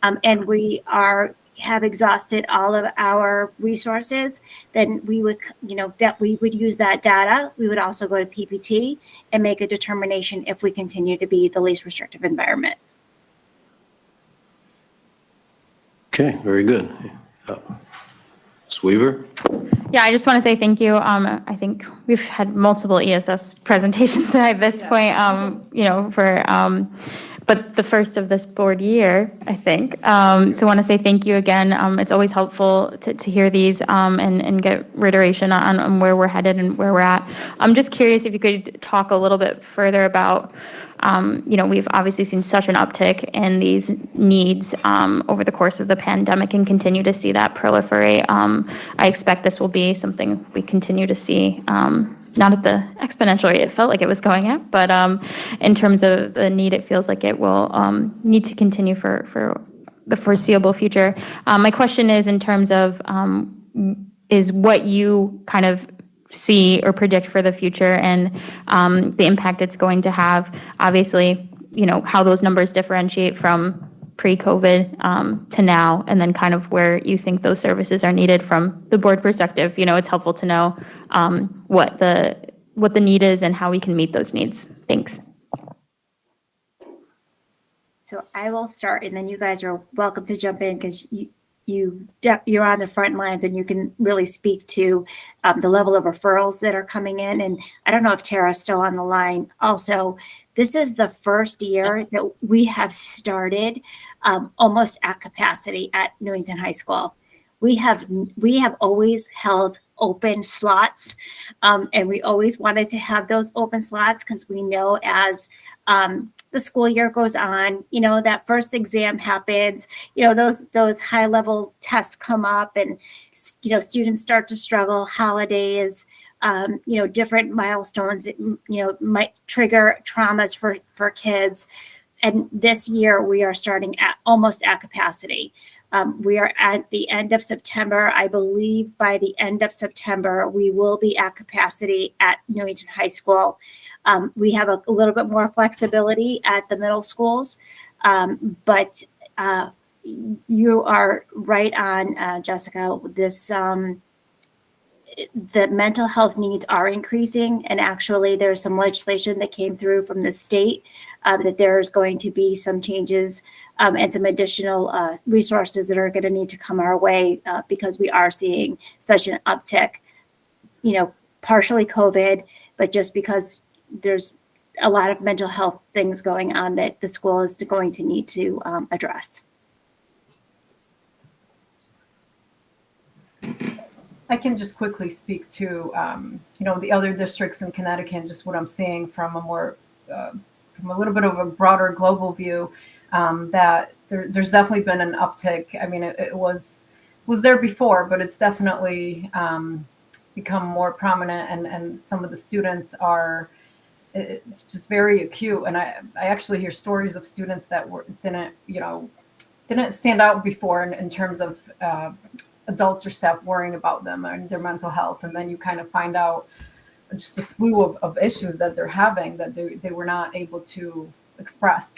and we are have exhausted all of our resources, then we would, that we would use that data. We would also go to PPT and make a determination if we continue to be the least restrictive environment. Okay, very good. Ms. Weaver? Yeah, I just want to say thank you. I think we've had multiple ESS presentations at this point, but the first of this board year, I think. So I want to say thank you again. It's always helpful to hear these and get reiteration on where we're headed and where we're at. I'm just curious if you could talk a little bit further about, we've obviously seen such an uptick in these needs over the course of the pandemic and continue to see that proliferate. I expect this will be something we continue to see, not at the exponential rate it felt like it was going at, but in terms of the need, it feels like it will need to continue for the foreseeable future. My question is in terms of is what you kind of see or predict for the future and the impact it's going to have. Obviously, how those numbers differentiate from pre-COVID to now, and then kind of where you think those services are needed from the board perspective. It's helpful to know what the need is and how we can meet those needs. Thanks. So I will start, and then you guys are welcome to jump in because you're on the front lines and you can really speak to the level of referrals that are coming in. And I don't know if Tara's still on the line. Also, this is the first year that we have started almost at capacity at Newington High School. We have always held open slots, and we always wanted to have those open slots because we know as the school year goes on, that first exam happens, those high level tests come up and, students start to struggle, holidays, different milestones, might trigger traumas for kids. And this year we are starting at almost at capacity. We are at the end of September. I believe by the end of September, we will be at capacity at Newington High School. We have a little bit more flexibility at the middle schools, but you are right on, Jessica. The mental health needs are increasing, and actually there's some legislation that came through from the state that there's going to be some changes and some additional resources that are going to need to come our way because we are seeing such an uptick, partially COVID, but just because there's a lot of mental health things going on that the school is going to need to address. I can just quickly speak to, the other districts in Connecticut, just what I'm seeing from from a little bit of a broader global view, that there's definitely been an uptick. I mean, it was there before, but it's definitely become more prominent, and some of the students are just very acute. And I actually hear stories of students that didn't stand out before in terms of adults or staff worrying about them and their mental health. And then you kind of find out just a slew of issues that they're having that they were not able to express.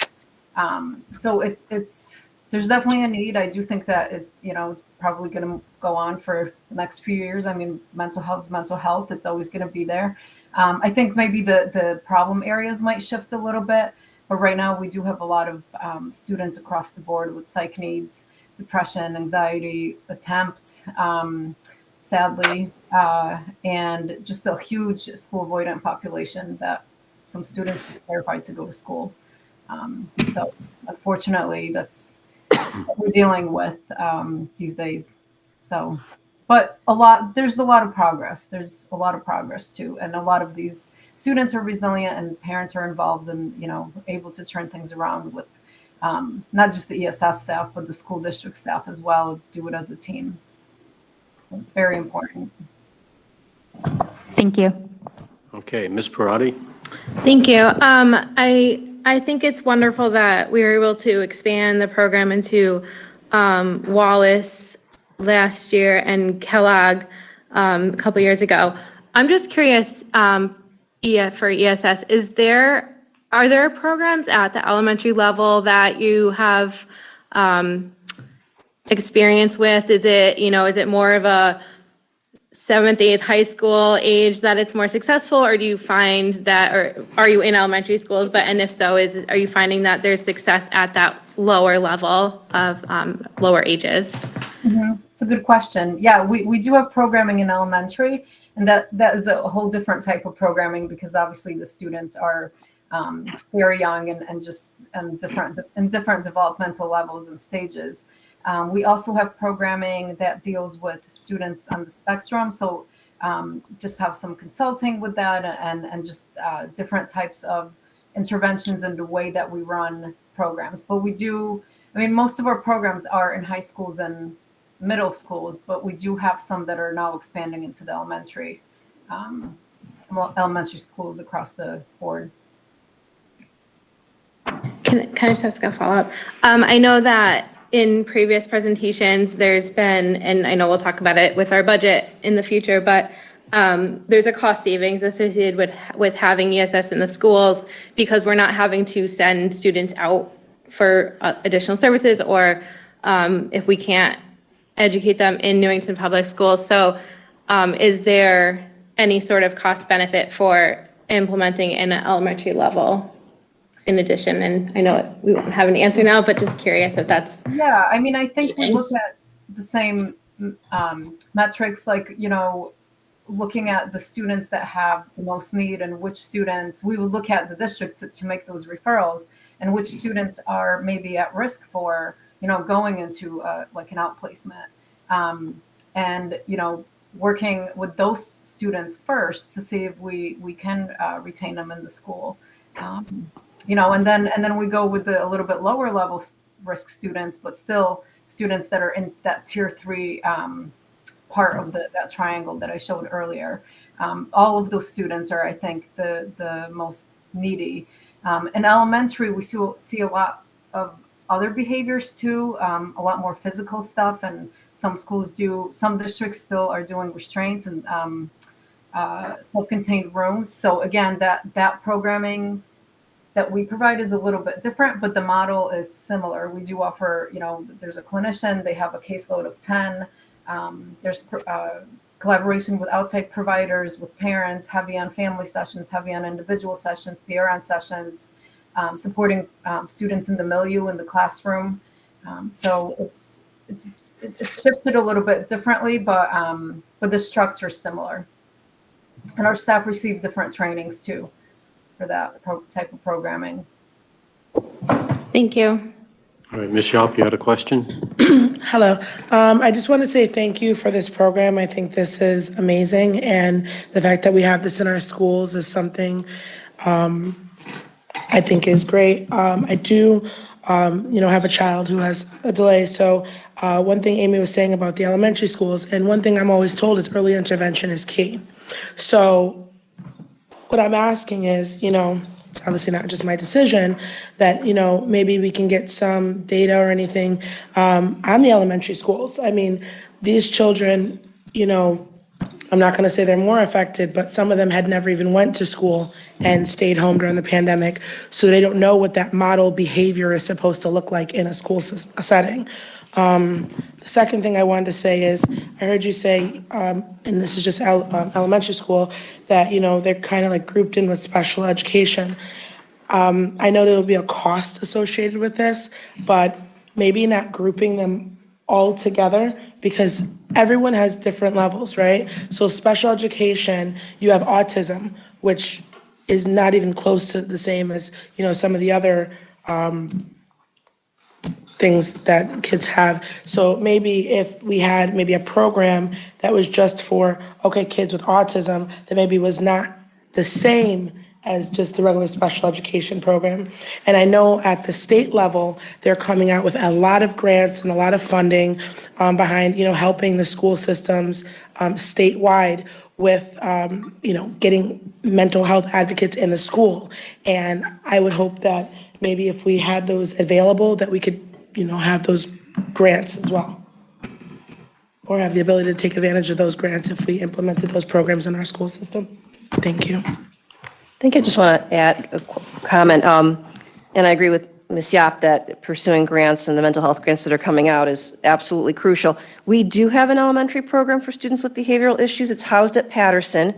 So there's definitely a need. I do think that it's probably going to go on for the next few years. I mean, mental health is mental health. It's always going to be there. I think maybe the problem areas might shift a little bit, but right now we do have a lot of students across the board with psych needs, depression, anxiety, attempts, sadly, and just a huge school avoidant population that some students are terrified to go to school. So unfortunately, that's what we're dealing with these days. So, but there's a lot of progress. There's a lot of progress too. And a lot of these students are resilient and parents are involved and, able to turn things around with not just the ESS staff, but the school district staff as well, do it as a team. It's very important. Thank you. Okay, Ms. Parati? Thank you. I think it's wonderful that we were able to expand the program into Wallace last year and Kellogg a couple years ago. I'm just curious, for ESS, are there programs at the elementary level that you have experience with? Is it, is it more of a 7th, 8th high school age that it's more successful, or do you find that, or are you in elementary schools, and if so, are you finding that there's success at that lower level of lower ages? It's a good question. Yeah, we do have programming in elementary, and that is a whole different type of programming because obviously the students are very young and different developmental levels and stages. We also have programming that deals with students on the spectrum, so just have some consulting with that and just different types of interventions in the way that we run programs. But most of our programs are in high schools and middle schools, but we do have some that are now expanding into the elementary schools across the board. Can I just ask a follow-up? I know that in previous presentations, there's been, and I know we'll talk about it with our budget in the future, but there's a cost savings associated with having ESS in the schools because we're not having to send students out for additional services, or if we can't educate them in Newington Public Schools. So is there any sort of cost benefit for implementing in an elementary level in addition? And I know we won't have an answer now, but just curious if that's. Yeah, I think we look at the same metrics, like, looking at the students that have the most need and which students, we would look at the district to make those referrals and which students are maybe at risk for, going into like an outplacement. And, working with those students first to see if we can retain them in the school. And then we go with the a little bit lower level risk students, but still students that are in that tier 3 part of that triangle that I showed earlier. All of those students are, I think, the most needy. In elementary, we see a lot of other behaviors too, a lot more physical stuff, and some districts still are doing restraints and self-contained rooms. So again, that programming that we provide is a little bit different, but the model is similar. We do offer, there's a clinician, they have a caseload of 10. There's collaboration with outside providers, with parents, heavy on family sessions, heavy on individual sessions, PRN sessions, supporting students in the milieu, in the classroom. So it shifted a little bit differently, but the structure is similar. And our staff receive different trainings too for that type of programming. Thank you. All right, Ms. Schaub, you had a question? Hello. I just want to say thank you for this program. I think this is amazing, and the fact that we have this in our schools is something I think is great. I do, have a child who has a delay. So one thing Amy was saying about the elementary schools, and one thing I'm always told is early intervention is key. So what I'm asking is, it's obviously not just my decision, that, maybe we can get some data or anything on the elementary schools. These children, I'm not going to say they're more affected, but some of them had never even went to school and stayed home during the pandemic. So they don't know what that model behavior is supposed to look like in a school setting. The second thing I wanted to say is, I heard you say, and this is just elementary school, that, they're kind of like grouped in with special education. I know there'll be a cost associated with this, but maybe not grouping them all together, because everyone has different levels, right? So special education, you have autism, which is not even close to the same as, some of the other things that kids have. So maybe if we had maybe a program that was just for, kids with autism, that maybe was not the same as just the regular special education program. And I know at the state level, they're coming out with a lot of grants and a lot of funding behind, helping the school systems statewide with, getting mental health advocates in the school. And I would hope that maybe if we had those available, that we could, have those grants as well, or have the ability to take advantage of those grants if we implemented those programs in our school system. Thank you. I think I just want to add a comment, and I agree with Ms. Yap that pursuing grants and the mental health grants that are coming out is absolutely crucial. We do have an elementary program for students with behavioral issues. It's housed at Patterson.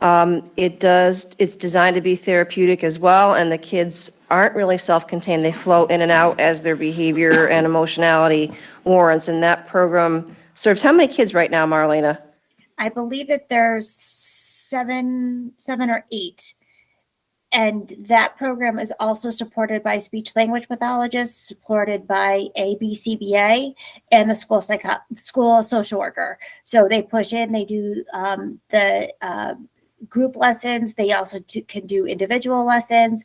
It's designed to be therapeutic as well, and the kids aren't really self-contained. They flow in and out as their behavior and emotionality warrants, and that program serves how many kids right now, Marlena? I believe that there's seven or eight. And that program is also supported by speech language pathologists, supported by ABCBA, and the school social worker. So they push in, they do the group lessons. They also can do individual lessons.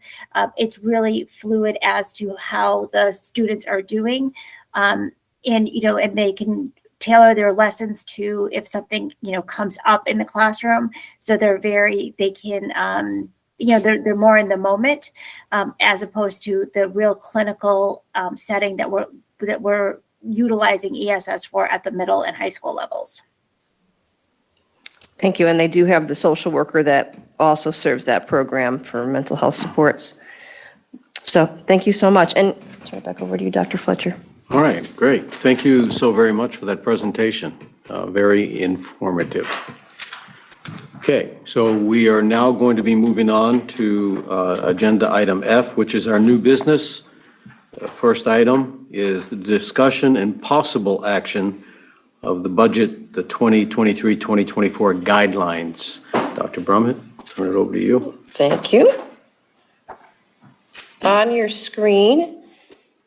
It's really fluid as to how the students are doing. And they can tailor their lessons to if something, comes up in the classroom. So they're more in the moment, as opposed to the real clinical setting that we're utilizing ESS for at the middle and high school levels. Thank you. And they do have the social worker that also serves that program for mental health supports. So thank you so much. And turn it back over to you, Dr. Fletcher. All right, great. Thank you so very much for that presentation. Very informative. Okay, so we are now going to be moving on to agenda item F, which is our new business. First item is the discussion and possible action of the budget, the 2023-2024 guidelines. Dr. Brummett, turn it over to you. Thank you. On your screen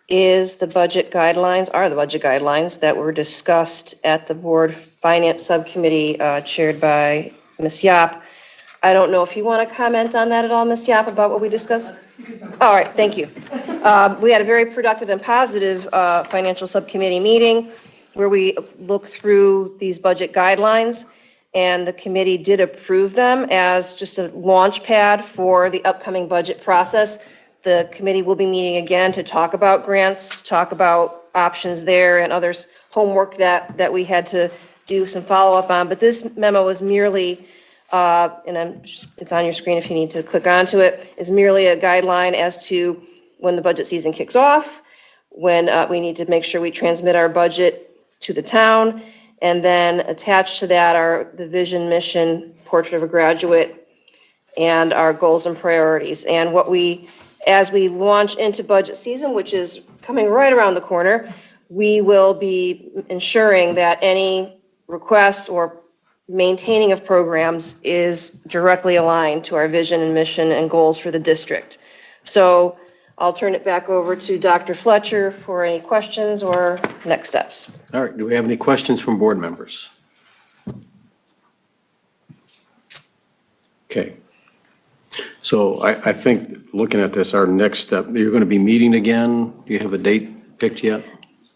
is the budget guidelines, that were discussed at the Board Finance Subcommittee chaired by Ms. Yap. I don't know if you want to comment on that at all, Ms. Yap, about what we discussed? All right, thank you. We had a very productive and positive financial subcommittee meeting where we looked through these budget guidelines, and the committee did approve them as just a launch pad for the upcoming budget process. The committee will be meeting again to talk about grants, to talk about options there and others, homework that we had to do some follow-up on. But this memo was merely, it's on your screen if you need to click onto it, is merely a guideline as to when the budget season kicks off, when we need to make sure we transmit our budget to the town, and then attached to that are the vision, mission, portrait of a graduate, and our goals and priorities. And as we launch into budget season, which is coming right around the corner, we will be ensuring that any requests or maintaining of programs is directly aligned to our vision and mission and goals for the district. So I'll turn it back over to Dr. Fletcher for any questions or next steps. All right, do we have any questions from board members? Okay. So I think looking at this, our next step, you're going to be meeting again. Do you have a date picked yet?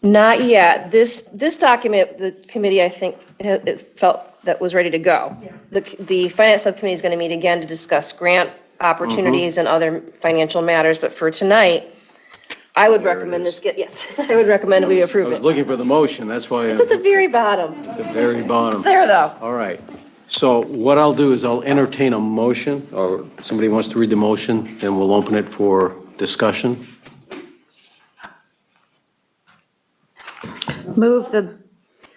Not yet. This document, the committee, I think, it felt that was ready to go. Yeah. The finance subcommittee is going to meet again to discuss grant opportunities and other financial matters. But for tonight, I would recommend I would recommend we approve it. I was looking for the motion. That's why. It's at the very bottom. At the very bottom. It's there, though. All right. So what I'll do is I'll entertain a motion, or somebody wants to read the motion, then we'll open it for discussion. Move the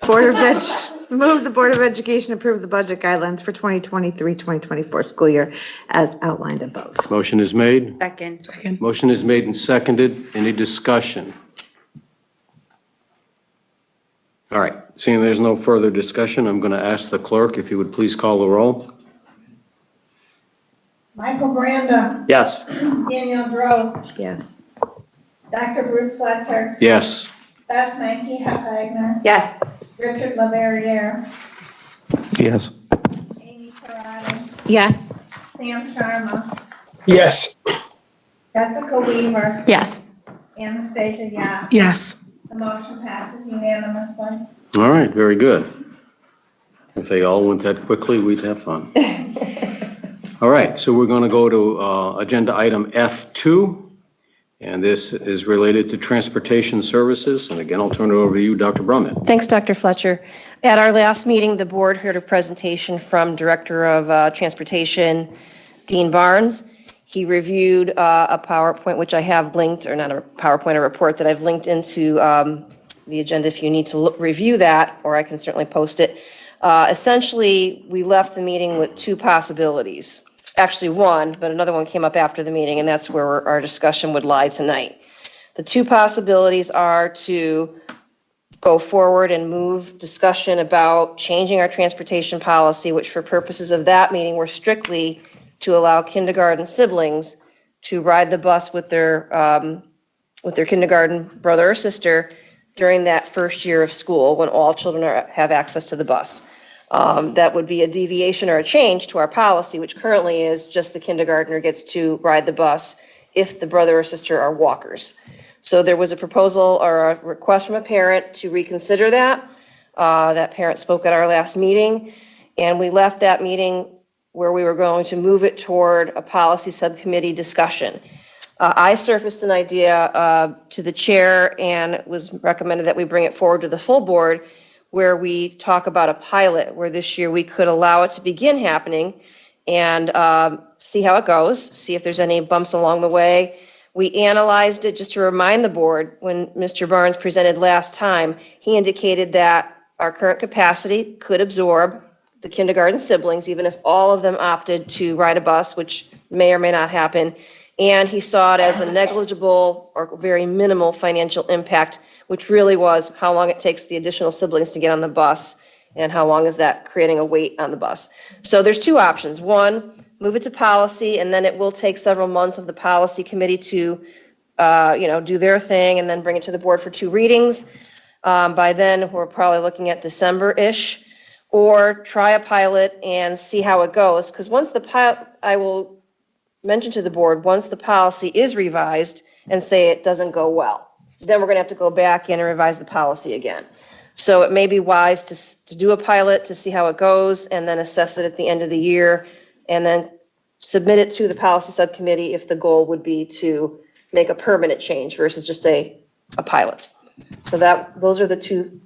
Board of Education approve the budget guidelines for 2023-2024 school year as outlined above. Motion is made. Second. Motion is made and seconded. Any discussion? All right. Seeing there's no further discussion, I'm going to ask the clerk if you would please call the roll. Michael Branda. Yes. Daniel Drost. Yes. Dr. Bruce Fletcher. Yes. Beth Mankey Wagner. Yes. Richard LaVerriere. Yes. Amy Parati. Yes. Sam Sharma. Yes. Jessica Weaver. Yes. Anastasia Yap. Yes. The motion passes unanimously. All right. Very good. If they all went that quickly, we'd have fun. All right. So we're going to go to agenda item F2. And this is related to transportation services. And again, I'll turn it over to you, Dr. Brummett. Thanks, Dr. Fletcher. At our last meeting, the board heard a presentation from Director of Transportation, Dean Barnes. He reviewed a PowerPoint, which I have linked, or not a PowerPoint, a report that I've linked into the agenda if you need to review that, or I can certainly post it. Essentially, we left the meeting with two possibilities. Actually one, but another one came up after the meeting, and that's where our discussion would lie tonight. The two possibilities are to go forward and move discussion about changing our transportation policy, which for purposes of that meeting were strictly to allow kindergarten siblings to ride the bus with their kindergarten brother or sister during that first year of school when all children have access to the bus. That would be a deviation or a change to our policy, which currently is just the kindergartner gets to ride the bus if the brother or sister are walkers. So there was a proposal or a request from a parent to reconsider that. That parent spoke at our last meeting, and we left that meeting where we were going to move it toward a policy subcommittee discussion. I surfaced an idea to the chair, and it was recommended that we bring it forward to the full board, where we talk about a pilot, where this year we could allow it to begin happening and see how it goes, see if there's any bumps along the way. We analyzed it, just to remind the board, when Mr. Barnes presented last time, he indicated that our current capacity could absorb the kindergarten siblings, even if all of them opted to ride a bus, which may or may not happen. And he saw it as a negligible or very minimal financial impact, which really was how long it takes the additional siblings to get on the bus and how long is that creating a wait on the bus. So there's two options. One, move it to policy, and then it will take several months of the policy committee to do their thing and then bring it to the board for two readings. By then, we're probably looking at December-ish, or try a pilot and see how it goes. Because once the pilot, I will mention to the board, once the policy is revised and say it doesn't go well, then we're going to have to go back in and revise the policy again. So it may be wise to do a pilot to see how it goes and then assess it at the end of the year and then submit it to the policy subcommittee if the goal would be to make a permanent change versus just a pilot. So those are the two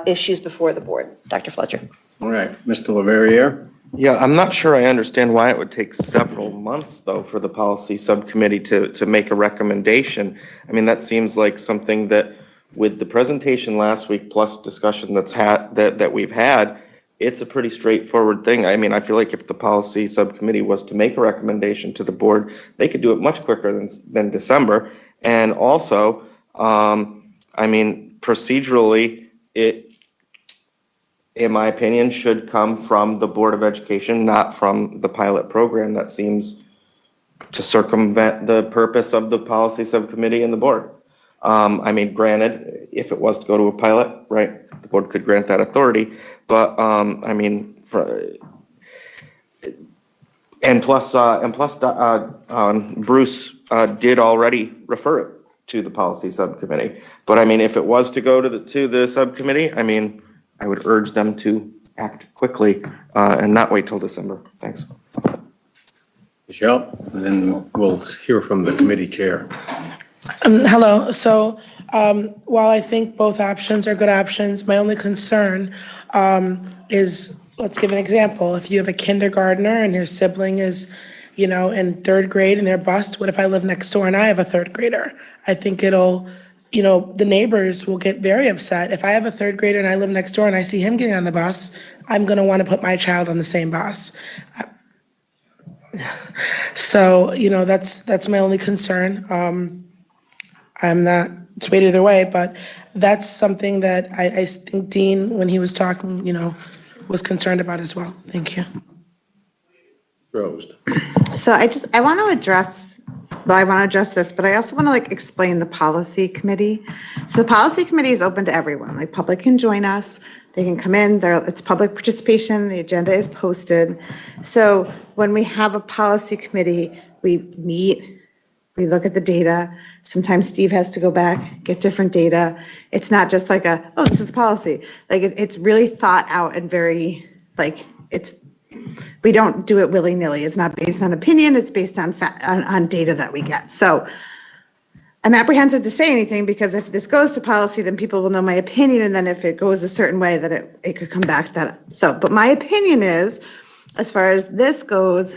issues before the board. Dr. Fletcher. All right, Mr. Leverrier. Yeah, I'm not sure I understand why it would take several months, though, for the policy subcommittee to make a recommendation. I mean, that seems like something that, with the presentation last week plus discussion that we've had, it's a pretty straightforward thing. I mean, I feel like if the policy subcommittee was to make a recommendation to the board, they could do it much quicker than December. And also, I mean, procedurally, it, in my opinion, should come from the Board of Education, not from the pilot program. That seems to circumvent the purpose of the policy subcommittee and the board. I mean, granted, if it was to go to a pilot, right, the board could grant that authority, but I mean, plus, Bruce did already refer it to the policy subcommittee. But I mean, if it was to go to the subcommittee, I mean, I would urge them to act quickly and not wait till December. Thanks. Michelle, and then we'll hear from the committee chair. Hello. So while I think both options are good options, my only concern is, let's give an example. If you have a kindergartner and your sibling is, in third grade and they're bused, what if I live next door and I have a third grader? I think it'll, the neighbors will get very upset. If I have a third grader and I live next door and I see him getting on the bus, I'm going to want to put my child on the same bus. So, that's my only concern. I'm not swayed either way, but that's something that I think Dean, when he was talking, was concerned about as well. Thank you. Rose. So I want to address this, but I also want to explain the policy committee. So the policy committee is open to everyone. Public can join us. They can come in. It's public participation. The agenda is posted. So when we have a policy committee, we meet, we look at the data. Sometimes Steve has to go back, get different data. It's not just this is policy. It's really thought out and very, we don't do it willy-nilly. It's not based on opinion. It's based on data that we get. So I'm apprehensive to say anything because if this goes to policy, then people will know my opinion. And then if it goes a certain way, that it could come back to that. So, but my opinion is, as far as this goes,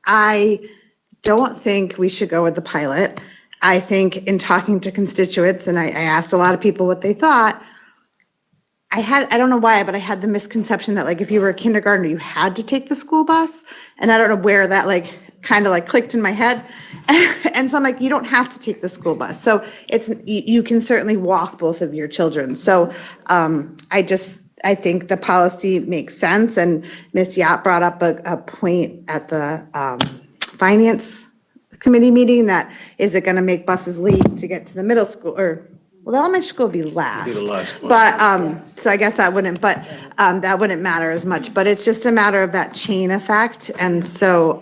I don't think we should go with the pilot. I think in talking to constituents, and I asked a lot of people what they thought, I don't know why, but I had the misconception that like if you were a kindergartner, you had to take the school bus. And I don't know where that like kind of like clicked in my head. And so I'm like, you don't have to take the school bus. So you can certainly walk both of your children. So I think the policy makes sense. And Ms. Yap brought up a point at the finance committee meeting that is it going to make buses late to get to the middle school or well, the elementary school would be last. Be the last one. But so I guess that wouldn't matter as much, but it's just a matter of that chain effect. And so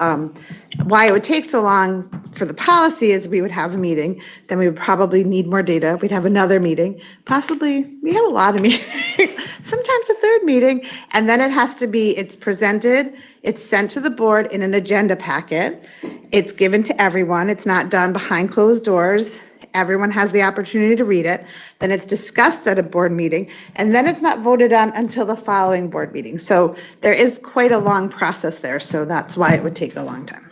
why it would take so long for the policy is we would have a meeting, then we would probably need more data. We'd have another meeting, possibly we have a lot of meetings, sometimes a third meeting, and then it's presented, it's sent to the board in an agenda packet. It's given to everyone. It's not done behind closed doors. Everyone has the opportunity to read it. Then it's discussed at a board meeting, and then it's not voted on until the following board meeting. So there is quite a long process there. So that's why it would take a long time.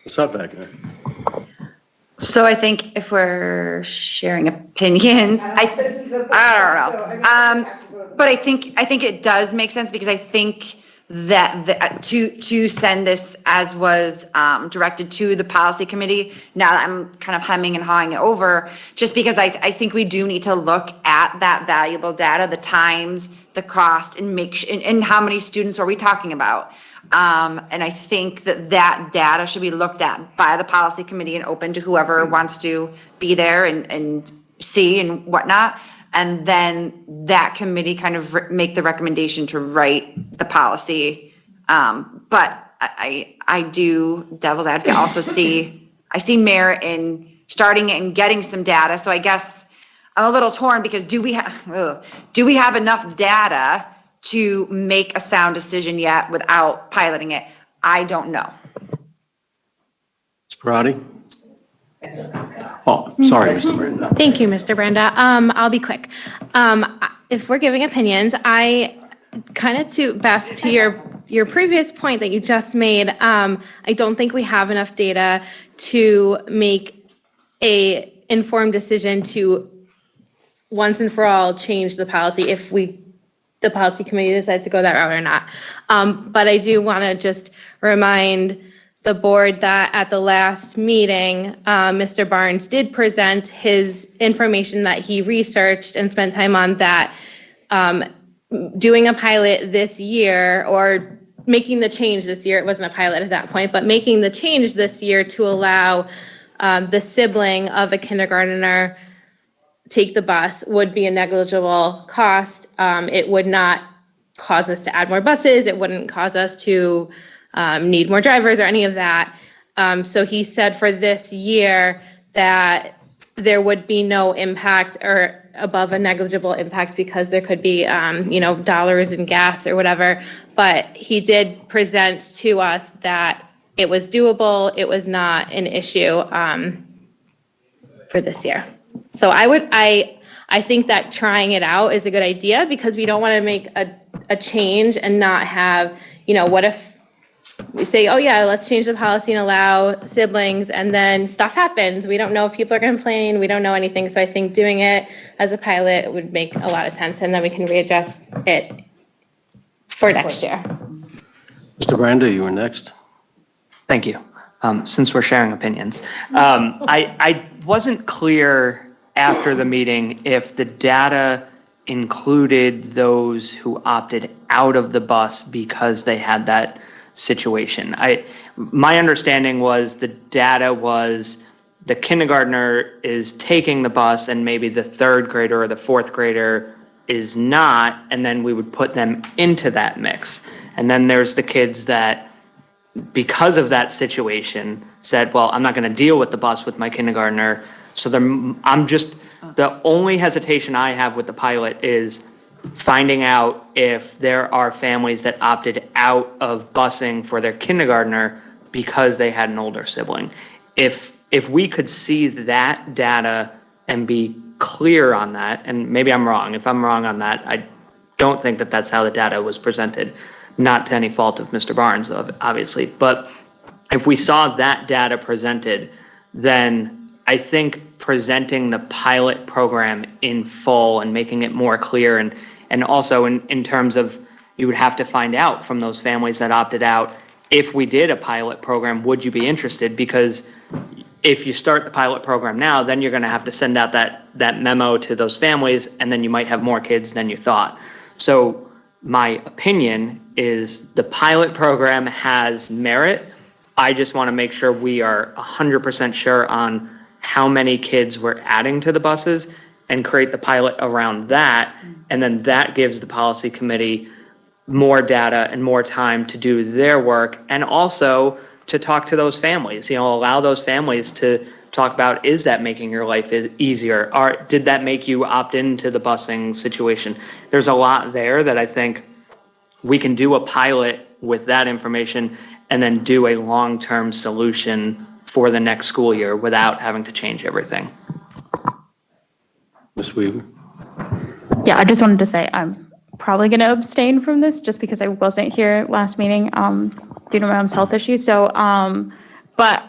What's up back there? So I think if we're sharing opinions, I don't know. But I think it does make sense because I think that to send this as was directed to the policy committee. Now that I'm kind of hemming and hawing it over, just because I think we do need to look at that valuable data, the times, the cost, and and how many students are we talking about. And I think that data should be looked at by the policy committee and open to whoever wants to be there and see and whatnot. And then that committee kind of make the recommendation to write the policy. But I do, devil's advocate, also I see merit in starting it and getting some data. So I guess I'm a little torn because do we have enough data to make a sound decision yet without piloting it? I don't know. Ms. Parati? Oh, sorry, Mr. Brenda. Thank you, Mr. Brenda. I'll be quick. If we're giving opinions, I kind of to Beth, to your previous point that you just made, I don't think we have enough data to make a informed decision to once and for all change the policy if the policy committee decides to go that route or not. But I do want to just remind the board that at the last meeting, Mr. Barnes did present his information that he researched and spent time on that doing a pilot this year or making the change this year, it wasn't a pilot at that point, but making the change this year to allow the sibling of a kindergartner take the bus would be a negligible cost. It would not cause us to add more buses. It wouldn't cause us to need more drivers or any of that. So he said for this year that there would be no impact or above a negligible impact because there could be, dollars in gas or whatever. But he did present to us that it was doable. It was not an issue for this year. So I think that trying it out is a good idea because we don't want to make a change and not have, what if we say, oh yeah, let's change the policy and allow siblings and then stuff happens. We don't know if people are going to complain. We don't know anything. So I think doing it as a pilot would make a lot of sense and then we can readjust it for next year. Mr. Branda, you were next. Thank you. Since we're sharing opinions, I wasn't clear after the meeting if the data included those who opted out of the bus because they had that situation. My understanding was the data was the kindergartner is taking the bus and maybe the third grader or the fourth grader is not, and then we would put them into that mix. And then there's the kids that, because of that situation, said, well, I'm not going to deal with the bus with my kindergartner. So the only hesitation I have with the pilot is finding out if there are families that opted out of busing for their kindergartner because they had an older sibling. If we could see that data and be clear on that, and maybe I'm wrong. If I'm wrong on that, I don't think that that's how the data was presented. Not to any fault of Mr. Barnes, obviously, but if we saw that data presented, then I think presenting the pilot program in full and making it more clear, and also in terms of, you would have to find out from those families that opted out, if we did a pilot program, would you be interested? Because if you start the pilot program now, then you're going to have to send out that memo to those families, and then you might have more kids than you thought. So my opinion is the pilot program has merit. I just want to make sure we are 100% sure on how many kids we're adding to the buses and create the pilot around that. And then that gives the policy committee more data and more time to do their work, and also to talk to those families, allow those families to talk about, is that making your life easier? Or did that make you opt into the busing situation? There's a lot there that I think we can do a pilot with that information and then do a long-term solution for the next school year without having to change everything. Ms. Weaver? Yeah, I just wanted to say I'm probably going to abstain from this just because I wasn't here last meeting due to my mom's health issues. So, but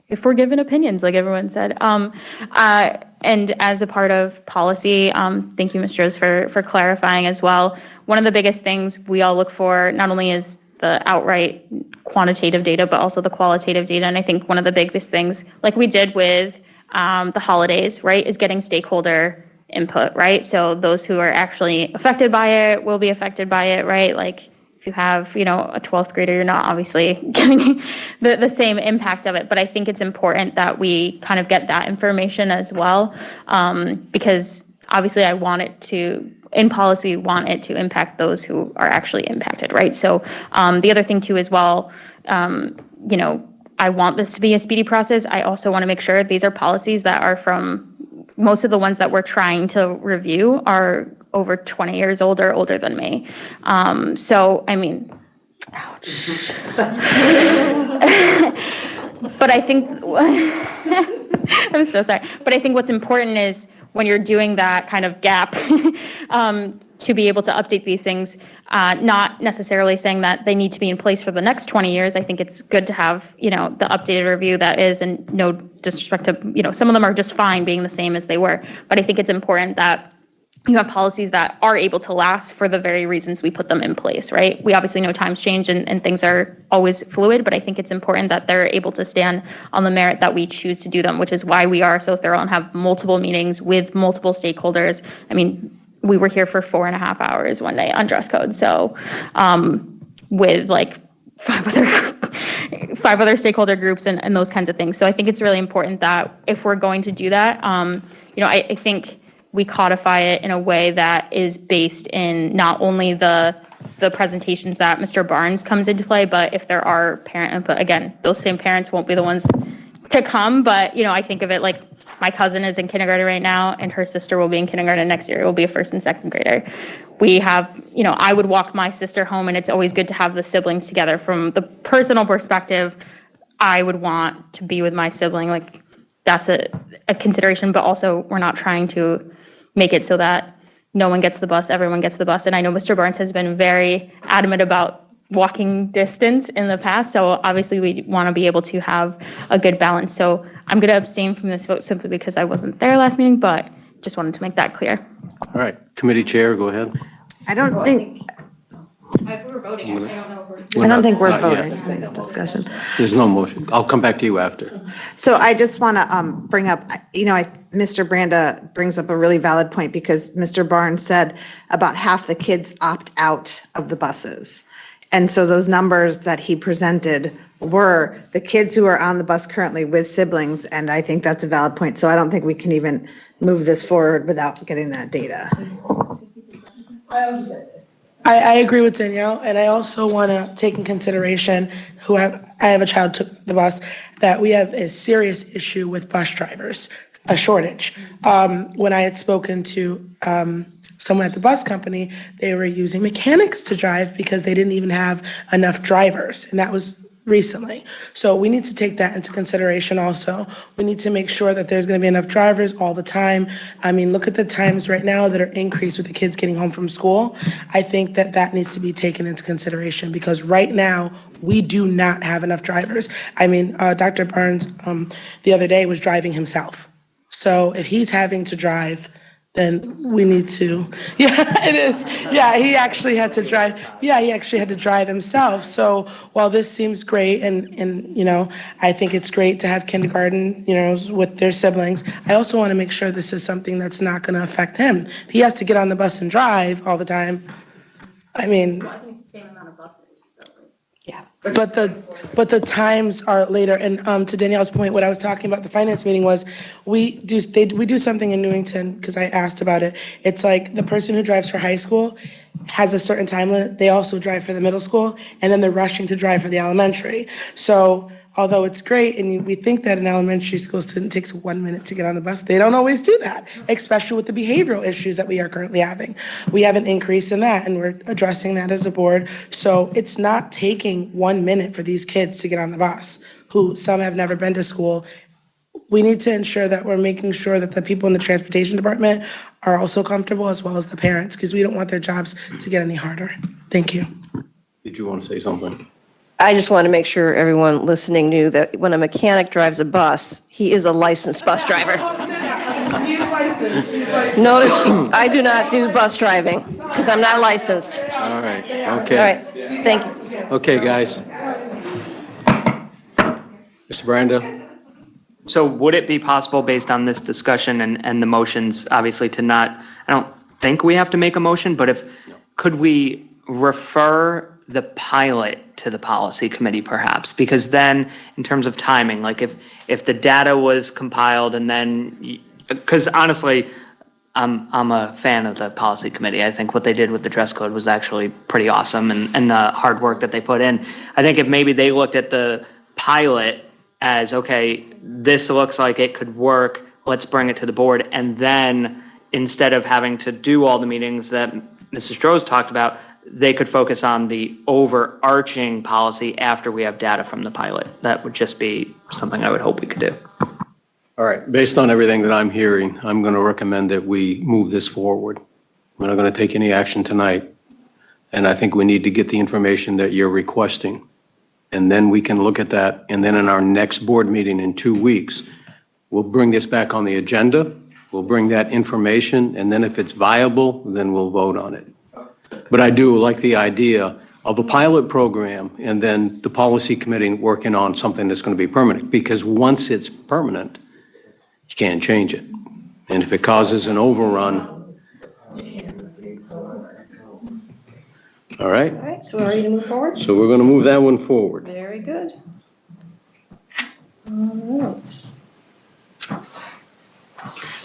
if we're given opinions, like everyone said, and as a part of policy, thank you, Ms. Rose, for clarifying as well. One of the biggest things we all look for not only is the outright quantitative data, but also the qualitative data. And I think one of the biggest things, like we did with the holidays, right, is getting stakeholder input, right? So those who are actually affected by it will be affected by it, right? Like if you have, a 12th grader, you're not obviously getting the same impact of it. But I think it's important that we kind of get that information as well, because obviously I want it to, in policy, we want it to impact those who are actually impacted, right? So the other thing too as well, I want this to be a speedy process. I also want to make sure these are policies that are from, most of the ones that we're trying to review are over 20 years old or older than me. So, I mean, ouch. But I think, I'm so sorry. But I think what's important is when you're doing that kind of gap to be able to update these things, not necessarily saying that they need to be in place for the next 20 years. I think it's good to have, the updated review that is, and no disrespect to, some of them are just fine being the same as they were. But I think it's important that you have policies that are able to last for the very reasons we put them in place, right? We obviously know times change and things are always fluid, but I think it's important that they're able to stand on the merit that we choose to do them, which is why we are so thorough and have multiple meetings with multiple stakeholders. I mean, we were here for 4.5 hours one day on dress code. So with like five other stakeholder groups and those kinds of things. So I think it's really important that if we're going to do that, I think we codify it in a way that is based in not only the presentations that Mr. Barnes comes into play, but if there are parent input, again, those same parents won't be the ones to come, but I think of it like my cousin is in kindergarten right now and her sister will be in kindergarten next year. It will be a first and second grader. We have, I would walk my sister home, and it's always good to have the siblings together. From the personal perspective, I would want to be with my sibling. Like that's a consideration, but also we're not trying to make it so that no one gets the bus, everyone gets the bus. And I know Mr. Barnes has been very adamant about walking distance in the past. So obviously we want to be able to have a good balance. So I'm going to abstain from this vote simply because I wasn't there last meeting, but just wanted to make that clear. All right, committee chair, go ahead. I don't think. We're voting. I don't know if I don't think we're Not yet. voting. I think it's discussion. There's no motion. I'll come back to you after. So I just want to bring up, Mr. Branda brings up a really valid point because Mr. Barnes said about half the kids opt out of the buses. And so those numbers that he presented were the kids who are on the bus currently with siblings. And I think that's a valid point. So I don't think we can even move this forward without getting that data. I agree with Danielle, and I also want to take in consideration I have a child took the bus, that we have a serious issue with bus drivers, a shortage. When I had spoken to someone at the bus company, they were using mechanics to drive because they didn't even have enough drivers, and that was recently. So we need to take that into consideration also. We need to make sure that there's going to be enough drivers all the time. I mean, look at the times right now that are increased with the kids getting home from school. I think that that needs to be taken into consideration because right now we do not have enough drivers. I mean, Dr. Burns the other day was driving himself. So if he's having to drive, then we need to, yeah, it is. Yeah, he actually had to drive. Yeah, he actually had to drive himself. So while this seems great and you know, I think it's great to have kindergarten, you know, with their siblings, I also want to make sure this is something that's not going to affect him. If he has to get on the bus and drive all the time, I mean. I think it's the same amount of buses. Yeah, but the times are later. And to Danielle's point, what I was talking about the finance meeting was we do something in Newington because I asked about it. It's like the person who drives for high school has a certain time limit. They also drive for the middle school, and then they're rushing to drive for the elementary. So although it's great, and we think that an elementary school student takes 1 minute to get on the bus, they don't always do that, especially with the behavioral issues that we are currently having. We have an increase in that, and we're addressing that as a board. So it's not taking 1 minute for these kids to get on the bus, who some have never been to school. We need to ensure that we're making sure that the people in the transportation department are also comfortable, as well as the parents, because we don't want their jobs to get any harder. Thank you. Did you want to say something? I just want to make sure everyone listening knew that when a mechanic drives a bus, he is a licensed bus driver. Notice, I do not do bus driving because I'm not licensed. All right, All okay. right, thank you. Okay, guys. Mr. Branda? So would it be possible, based on this discussion and the motions, obviously to not, I don't think we have to make a motion, but could we refer the pilot to the policy committee perhaps? Because then in terms of timing, like if the data was compiled and then, because honestly, I'm a fan of the policy committee. I think what they did with the dress code was actually pretty awesome and the hard work that they put in. I think if maybe they looked at the pilot as, okay, this looks like it could work, let's bring it to the board. And then instead of having to do all the meetings that Mrs. Stroh's talked about, they could focus on the overarching policy after we have data from the pilot. That would just be something I would hope we could do. All right, based on everything that I'm hearing, I'm going to recommend that we move this forward. We're not going to take any action tonight. And I think we need to get the information that you're requesting. And then we can look at that. And then in our next board meeting in 2 weeks, we'll bring this back on the agenda. We'll bring that information. And then if it's viable, then we'll vote on it. But I do like the idea of a pilot program and then the policy committee working on something that's going to be permanent. Because once it's permanent, you can't change it. And if it causes an overrun. All right. All right, so we're ready to move forward? So we're going to move that one forward. Very good. All right.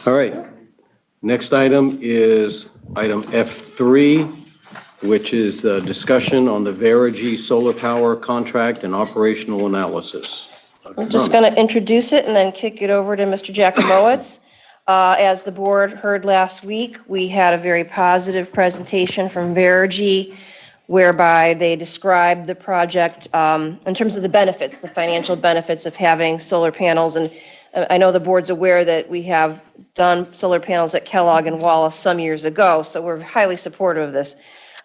All right. Next item is item F3, which is the discussion on the Verigy solar power contract and operational analysis. We're just going to introduce it and then kick it over to Mr. Jacomowitz. As the board heard last week, we had a very positive presentation from Verigy, whereby they described the project in terms of the benefits, the financial benefits of having solar panels. And I know the board's aware that we have done solar panels at Kellogg and Wallace some years ago, so we're highly supportive of this.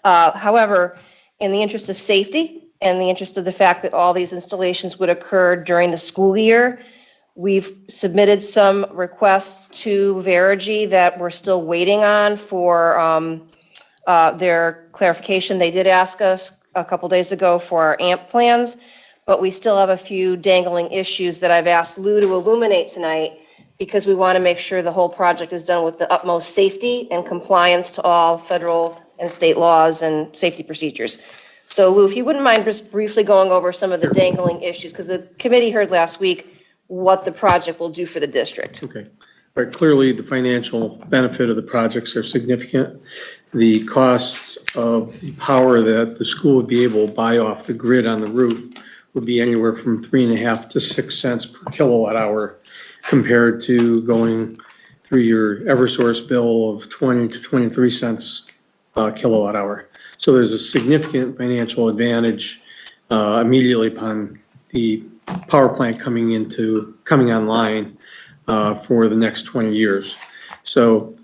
However, in the interest of safety and the interest of the fact that all these installations would occur during the school year, we've submitted some requests to Verigy that we're still waiting on for their clarification. They did ask us a couple days ago for our AMP plans, but we still have a few dangling issues that I've asked Lou to illuminate tonight because we want to make sure the whole project is done with the utmost safety and compliance to all federal and state laws and safety procedures. So Lou, if you wouldn't mind just briefly going over some of the dangling issues, because the committee heard last week what the project will do for the district. Okay. But clearly the financial benefit of the projects are significant. The cost of the power that the school would be able to buy off the grid on the roof would be anywhere from 3.5 to 6 cents per kilowatt hour compared to going through your Eversource bill of 20 to 23 cents kilowatt hour. So there's a significant financial advantage immediately upon the power plant coming online for the next 20 years. So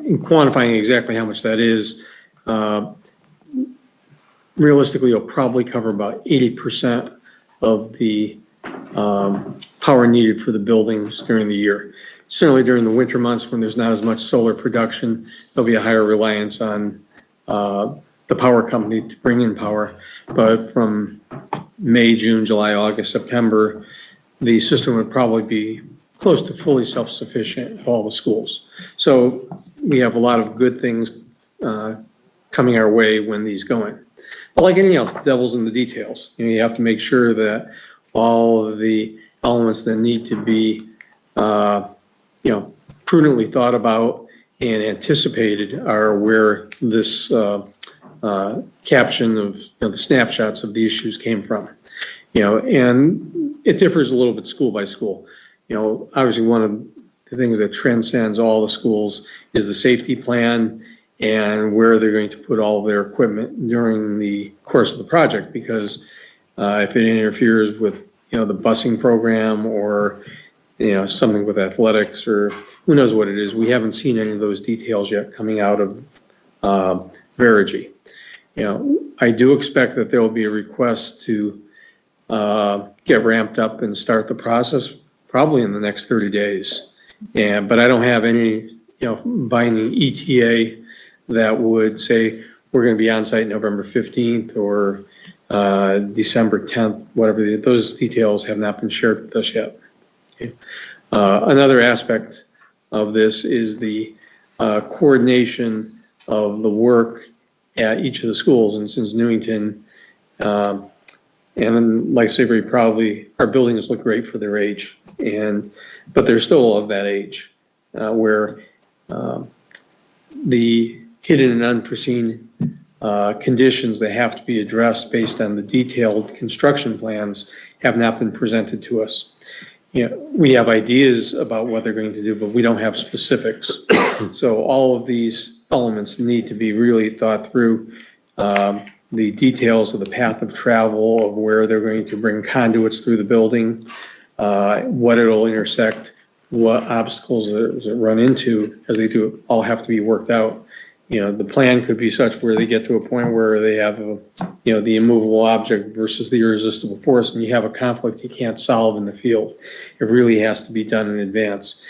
in quantifying exactly how much that is, realistically, it'll probably cover about 80% of the power needed for the buildings during the year. Certainly during the winter months when there's not as much solar production, there'll be a higher reliance on the power company to bring in power. But from May, June, July, August, September, the system would probably be close to fully self-sufficient at all the schools. So we have a lot of good things coming our way when these go in. But like anything else, the devil's in the details. You have to make sure that all of the elements that need to be prudently thought about and anticipated are where this caption of the snapshots of the issues came from. And it differs a little bit school by school. Obviously one of the things that transcends all the schools is the safety plan and where they're going to put all of their equipment during the course of the project, because if it interferes with the busing program or something with athletics or who knows what it is, we haven't seen any of those details yet coming out of Verigy. I do expect that there will be a request to get ramped up and start the process probably in the next 30 days. But I don't have any binding ETA that would say we're going to be on site November 15th or December 10th, whatever. Those details have not been shared with us yet. Okay. Another aspect of this is the coordination of the work at each of the schools. And since Newington, and like I say very proudly, our buildings look great for their age, but they're still of that age where the hidden and unforeseen conditions that have to be addressed based on the detailed construction plans have not been presented to us. We have ideas about what they're going to do, but we don't have specifics. So all of these elements need to be really thought through. The details of the path of travel, of where they're going to bring conduits through the building, what it'll intersect, what obstacles does it run into, as they do all have to be worked out. The plan could be such where they get to a point where they have the immovable object versus the irresistible force, and you have a conflict you can't solve in the field. It really has to be done in advance.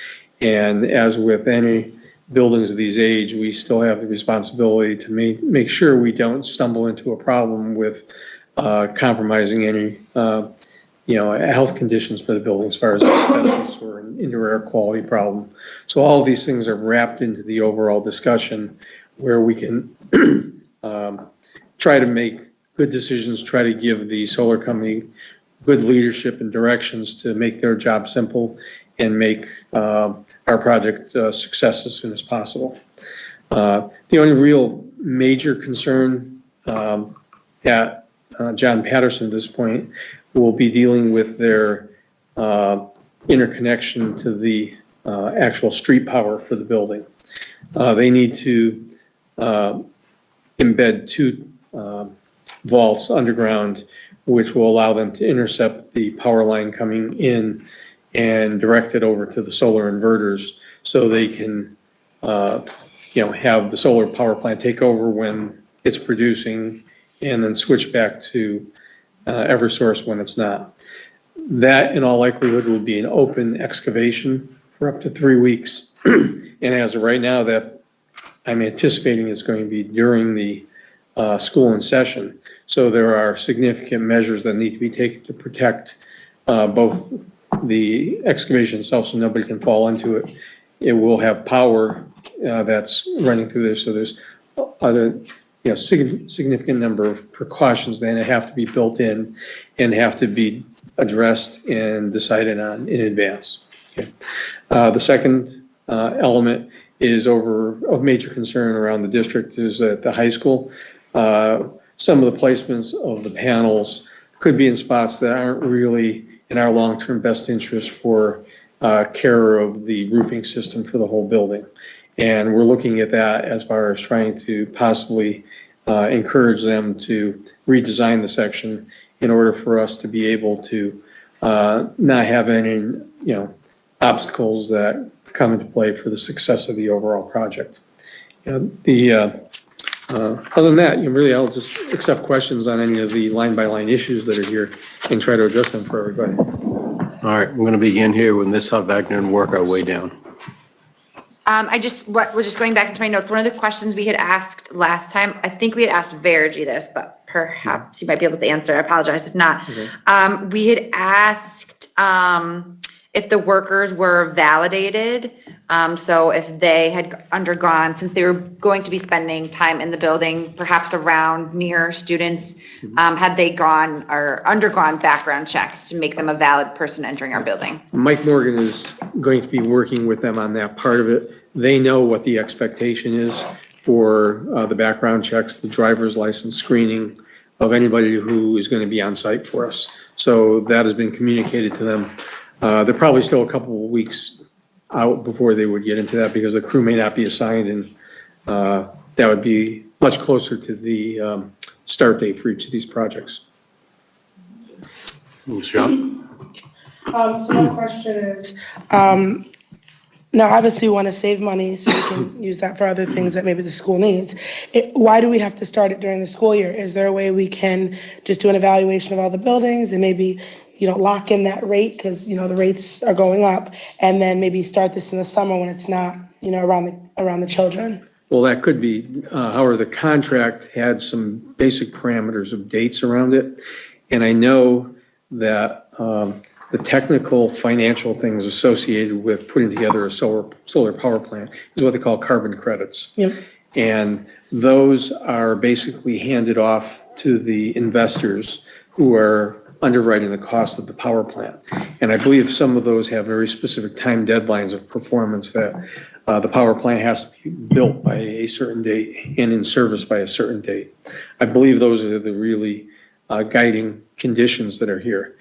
And as with any buildings of these age, we still have the responsibility to make sure we don't stumble into a problem with compromising any health conditions for the building as far as asbestos or an indoor air quality problem. So all of these things are wrapped into the overall discussion where we can try to make good decisions, try to give the solar company good leadership and directions to make their job simple and make our project a success as soon as possible. The only real major concern at John Patterson at this point will be dealing with their interconnection to the actual street power for the building. They need to embed 2 vaults underground, which will allow them to intercept the power line coming in and direct it over to the solar inverters so they can have the solar power plant take over when it's producing and then switch back to Eversource when it's not. That in all likelihood will be an open excavation for up to 3 weeks. And as of right now, that I'm anticipating is going to be during the school in session. So there are significant measures that need to be taken to protect both the excavation itself so nobody can fall into it. It will have power that's running through there. So there's other significant number of precautions that have to be built in and have to be addressed and decided on in advance. Okay. The second element is of major concern around the district is at the high school. Some of the placements of the panels could be in spots that aren't really in our long-term best interest for care of the roofing system for the whole building. And we're looking at that as far as trying to possibly encourage them to redesign the section in order for us to be able to not have any, obstacles that come into play for the success of the overall project. Other than that, really, I'll just accept questions on any of the line-by-line issues that are here and try to address them for everybody. All right, we're going to begin here with Ms. Wagner and work our way down. I was just going back into my notes. One of the questions we had asked last time, I think we had asked Vergy this, but perhaps you might be able to answer. I apologize if not. Okay. We had asked if the workers were validated. So if they had undergone, since they were going to be spending time in the building, perhaps around near students, had they gone or undergone background checks to make them a valid person entering our building? Mike Morgan is going to be working with them on that part of it. They know what the expectation is for the background checks, the driver's license screening of anybody who is going to be on site for us. So that has been communicated to them. They're probably still a couple of weeks out before they would get into that because the crew may not be assigned, and that would be much closer to the start date for each of these projects. John? So my question is, now obviously we want to save money so we can use that for other things that maybe the school needs. Why do we have to start it during the school year? Is there a way we can just do an evaluation of all the buildings and maybe, lock in that rate because, the rates are going up, and then maybe start this in the summer when it's not, around the children? Well, that could be, however, the contract had some basic parameters of dates around it. And I know that the technical financial things associated with putting together a solar power plant is what they call carbon credits. Yep. And those are basically handed off to the investors who are underwriting the cost of the power plant. And I believe some of those have very specific time deadlines of performance that the power plant has to be built by a certain date and in service by a certain date. I believe those are the really guiding conditions that are here.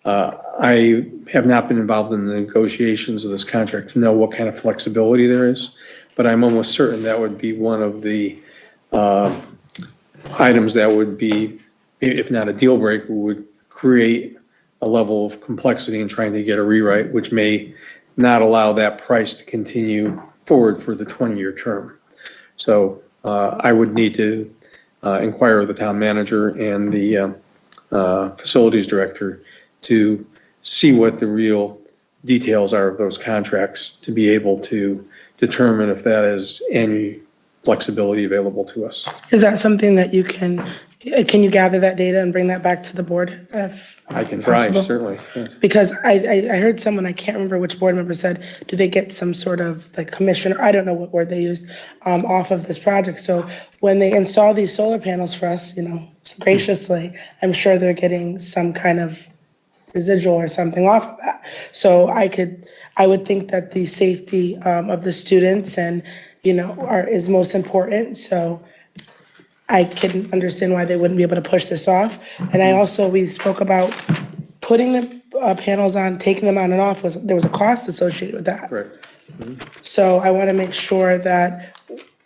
I have not been involved in the negotiations of this contract to know what kind of flexibility there is, but I'm almost certain that would be one of the items that would be, if not a deal breaker, would create a level of complexity in trying to get a rewrite, which may not allow that price to continue forward for the 20-year term. So I would need to inquire with the town manager and the facilities director to see what the real details are of those contracts to be able to determine if that is any flexibility available to us. Is that something that can you gather that data and bring that back to the board if I can try, possible? certainly. Yes. Because I heard someone, I can't remember which board member said, do they get some sort of like commission, or I don't know what word they used, off of this project? So when they install these solar panels for us, graciously, I'm sure they're getting some kind of residual or something off of that. So I would think that the safety of the students and, is most important. So I can understand why they wouldn't be able to push this off. And we spoke about putting the panels on, taking them on and off, there was a cost associated with that. Right. So I want to make sure that,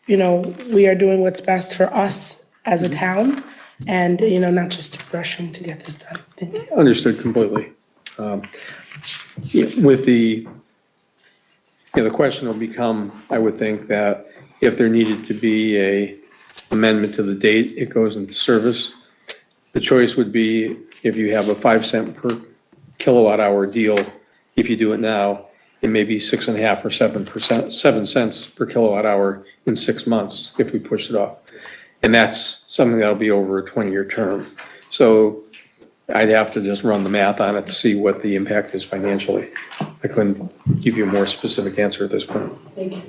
we are doing what's best for us as a town and, not just rushing to get this done. Thank you. Understood completely. With the question will become, I would think that if there needed to be a amendment to the date it goes into service, the choice would be if you have a 5 cent per kilowatt hour deal, if you do it now, it may be 6.5 or 7 cents per kilowatt hour in 6 months if we push it off. And that's something that'll be over a 20-year term. So I'd have to just run the math on it to see what the impact is financially. I couldn't give you a more specific answer at this point. Thank you.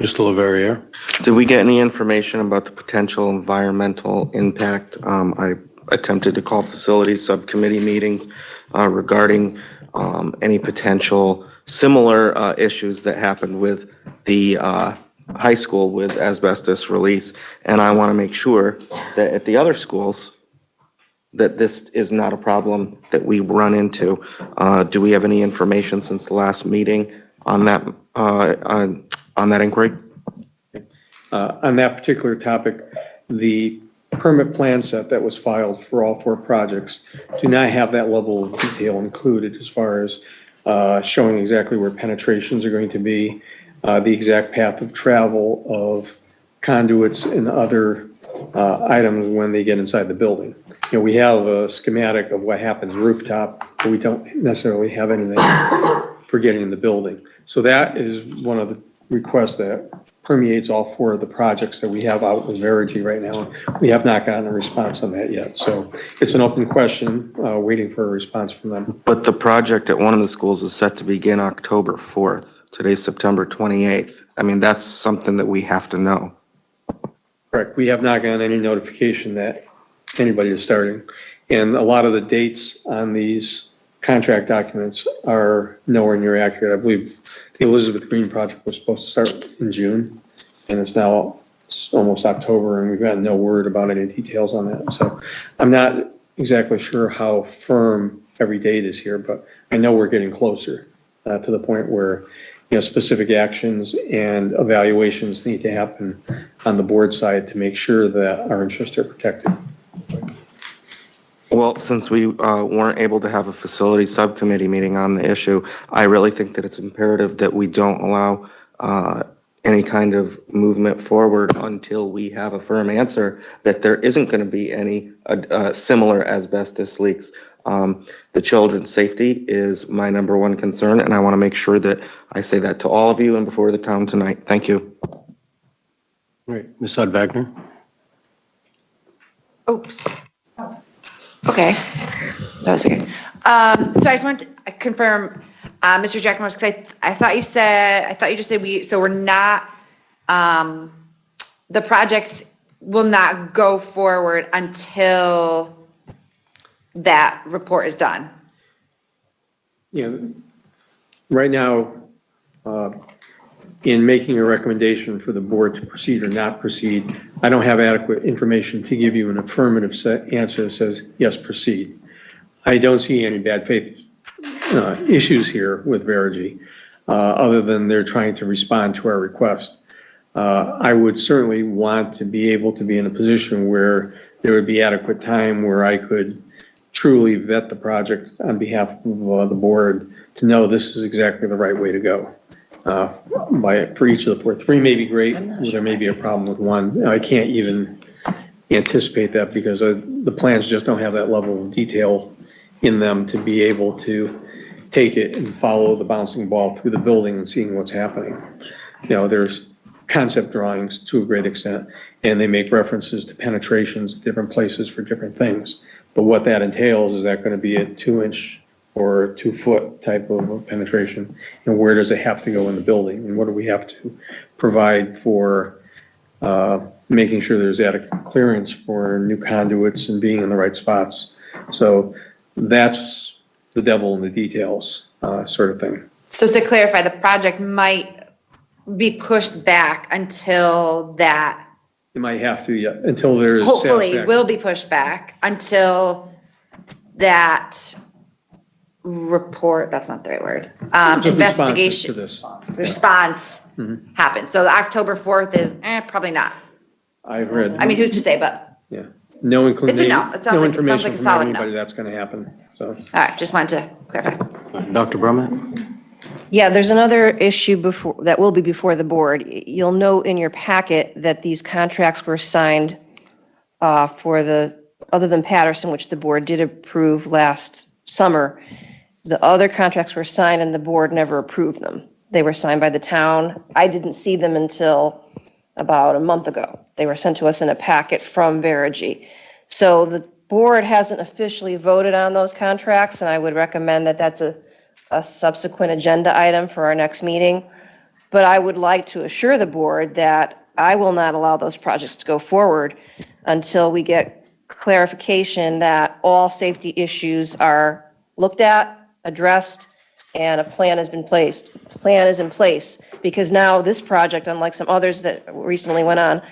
Mr. Leverrier? Did we get any information about the potential environmental impact? I attempted to call facilities subcommittee meetings regarding any potential similar issues that happened with the high school with asbestos release. And I want to make sure that at the other schools that this is not a problem that we run into. Do we have any information since the last meeting on that inquiry? On that particular topic, the permit plan set that was filed for all 4 projects do not have that level of detail included as far as showing exactly where penetrations are going to be, the exact path of travel of conduits and other items when they get inside the building. You know, we have a schematic of what happens rooftop, but we don't necessarily have anything for getting in the building. So that is one of the requests that permeates all 4 of the projects that we have out with Verigy right now. We have not gotten a response on that yet. So it's an open question, waiting for a response from them. But the project at one of the schools is set to begin October 4th. Today's September 28th. I mean, that's something that we have to know. Correct. We have not gotten any notification that anybody is starting. And a lot of the dates on these contract documents are nowhere near accurate. I believe the Elizabeth Green project was supposed to start in June, and it's almost October, and we've got no word about any details on that. So I'm not exactly sure how firm every date is here, but I know we're getting closer to the point where, you know, specific actions and evaluations need to happen on the board side to make sure that our interests are protected. Well, since we weren't able to have a facility subcommittee meeting on the issue, I really think that it's imperative that we don't allow any kind of movement forward until we have a firm answer that there isn't going to be any similar asbestos leaks. The children's safety is my #1 concern, and I want to make sure that I say that to all of you and before the town tonight. Thank you. All right, Ms. Sud-Wagner? Oops. Okay, that was weird. So I just want to confirm, Mr. Jackman, because I thought you just said we're not, the projects will not go forward until that report is done. You know, right now, in making a recommendation for the board to proceed or not proceed, I don't have adequate information to give you an affirmative answer that says, yes, proceed. I don't see any bad faith issues here with Verigy, other than they're trying to respond to our request. I would certainly want to be able to be in a position where there would be adequate time where I could truly vet the project on behalf of the board to know this is exactly the right way to go. For each of the 4, 3 may be great, there may be a problem with 1. I can't even anticipate that because the plans just don't have that level of detail in them to be able to take it and follow the bouncing ball through the building and seeing what's happening. You know, there's concept drawings to a great extent, and they make references to penetrations, different places for different things. But what that entails, is that going to be a 2-inch or 2-foot type of penetration? And where does it have to go in the building? And what do we have to provide for making sure there's adequate clearance for new conduits and being in the right spots? So that's the devil in the details sort of thing. So to clarify, the project might be pushed back until that. It might have to, yeah, until there's. Hopefully will be pushed back until that report, that's not the right word, investigation. Response happens. So the October 4th is probably not. I've read. I mean, who's to say, but. Yeah, no inclination. It's a no. It sounds no like information a from solid anybody no. that's going to happen, so. All right, just wanted to clarify. Dr. Brummett? Yeah, there's another issue that will be before the board. You'll note in your packet that these contracts were signed other than Patterson, which the board did approve last summer. The other contracts were signed and the board never approved them. They were signed by the town. I didn't see them until about a month ago. They were sent to us in a packet from Verigy. So the board hasn't officially voted on those contracts, and I would recommend that that's a subsequent agenda item for our next meeting. But I would like to assure the board that I will not allow those projects to go forward until we get clarification that all safety issues are looked at, addressed, and a plan has been placed. Plan is in place, because now this project, unlike some others that recently went on,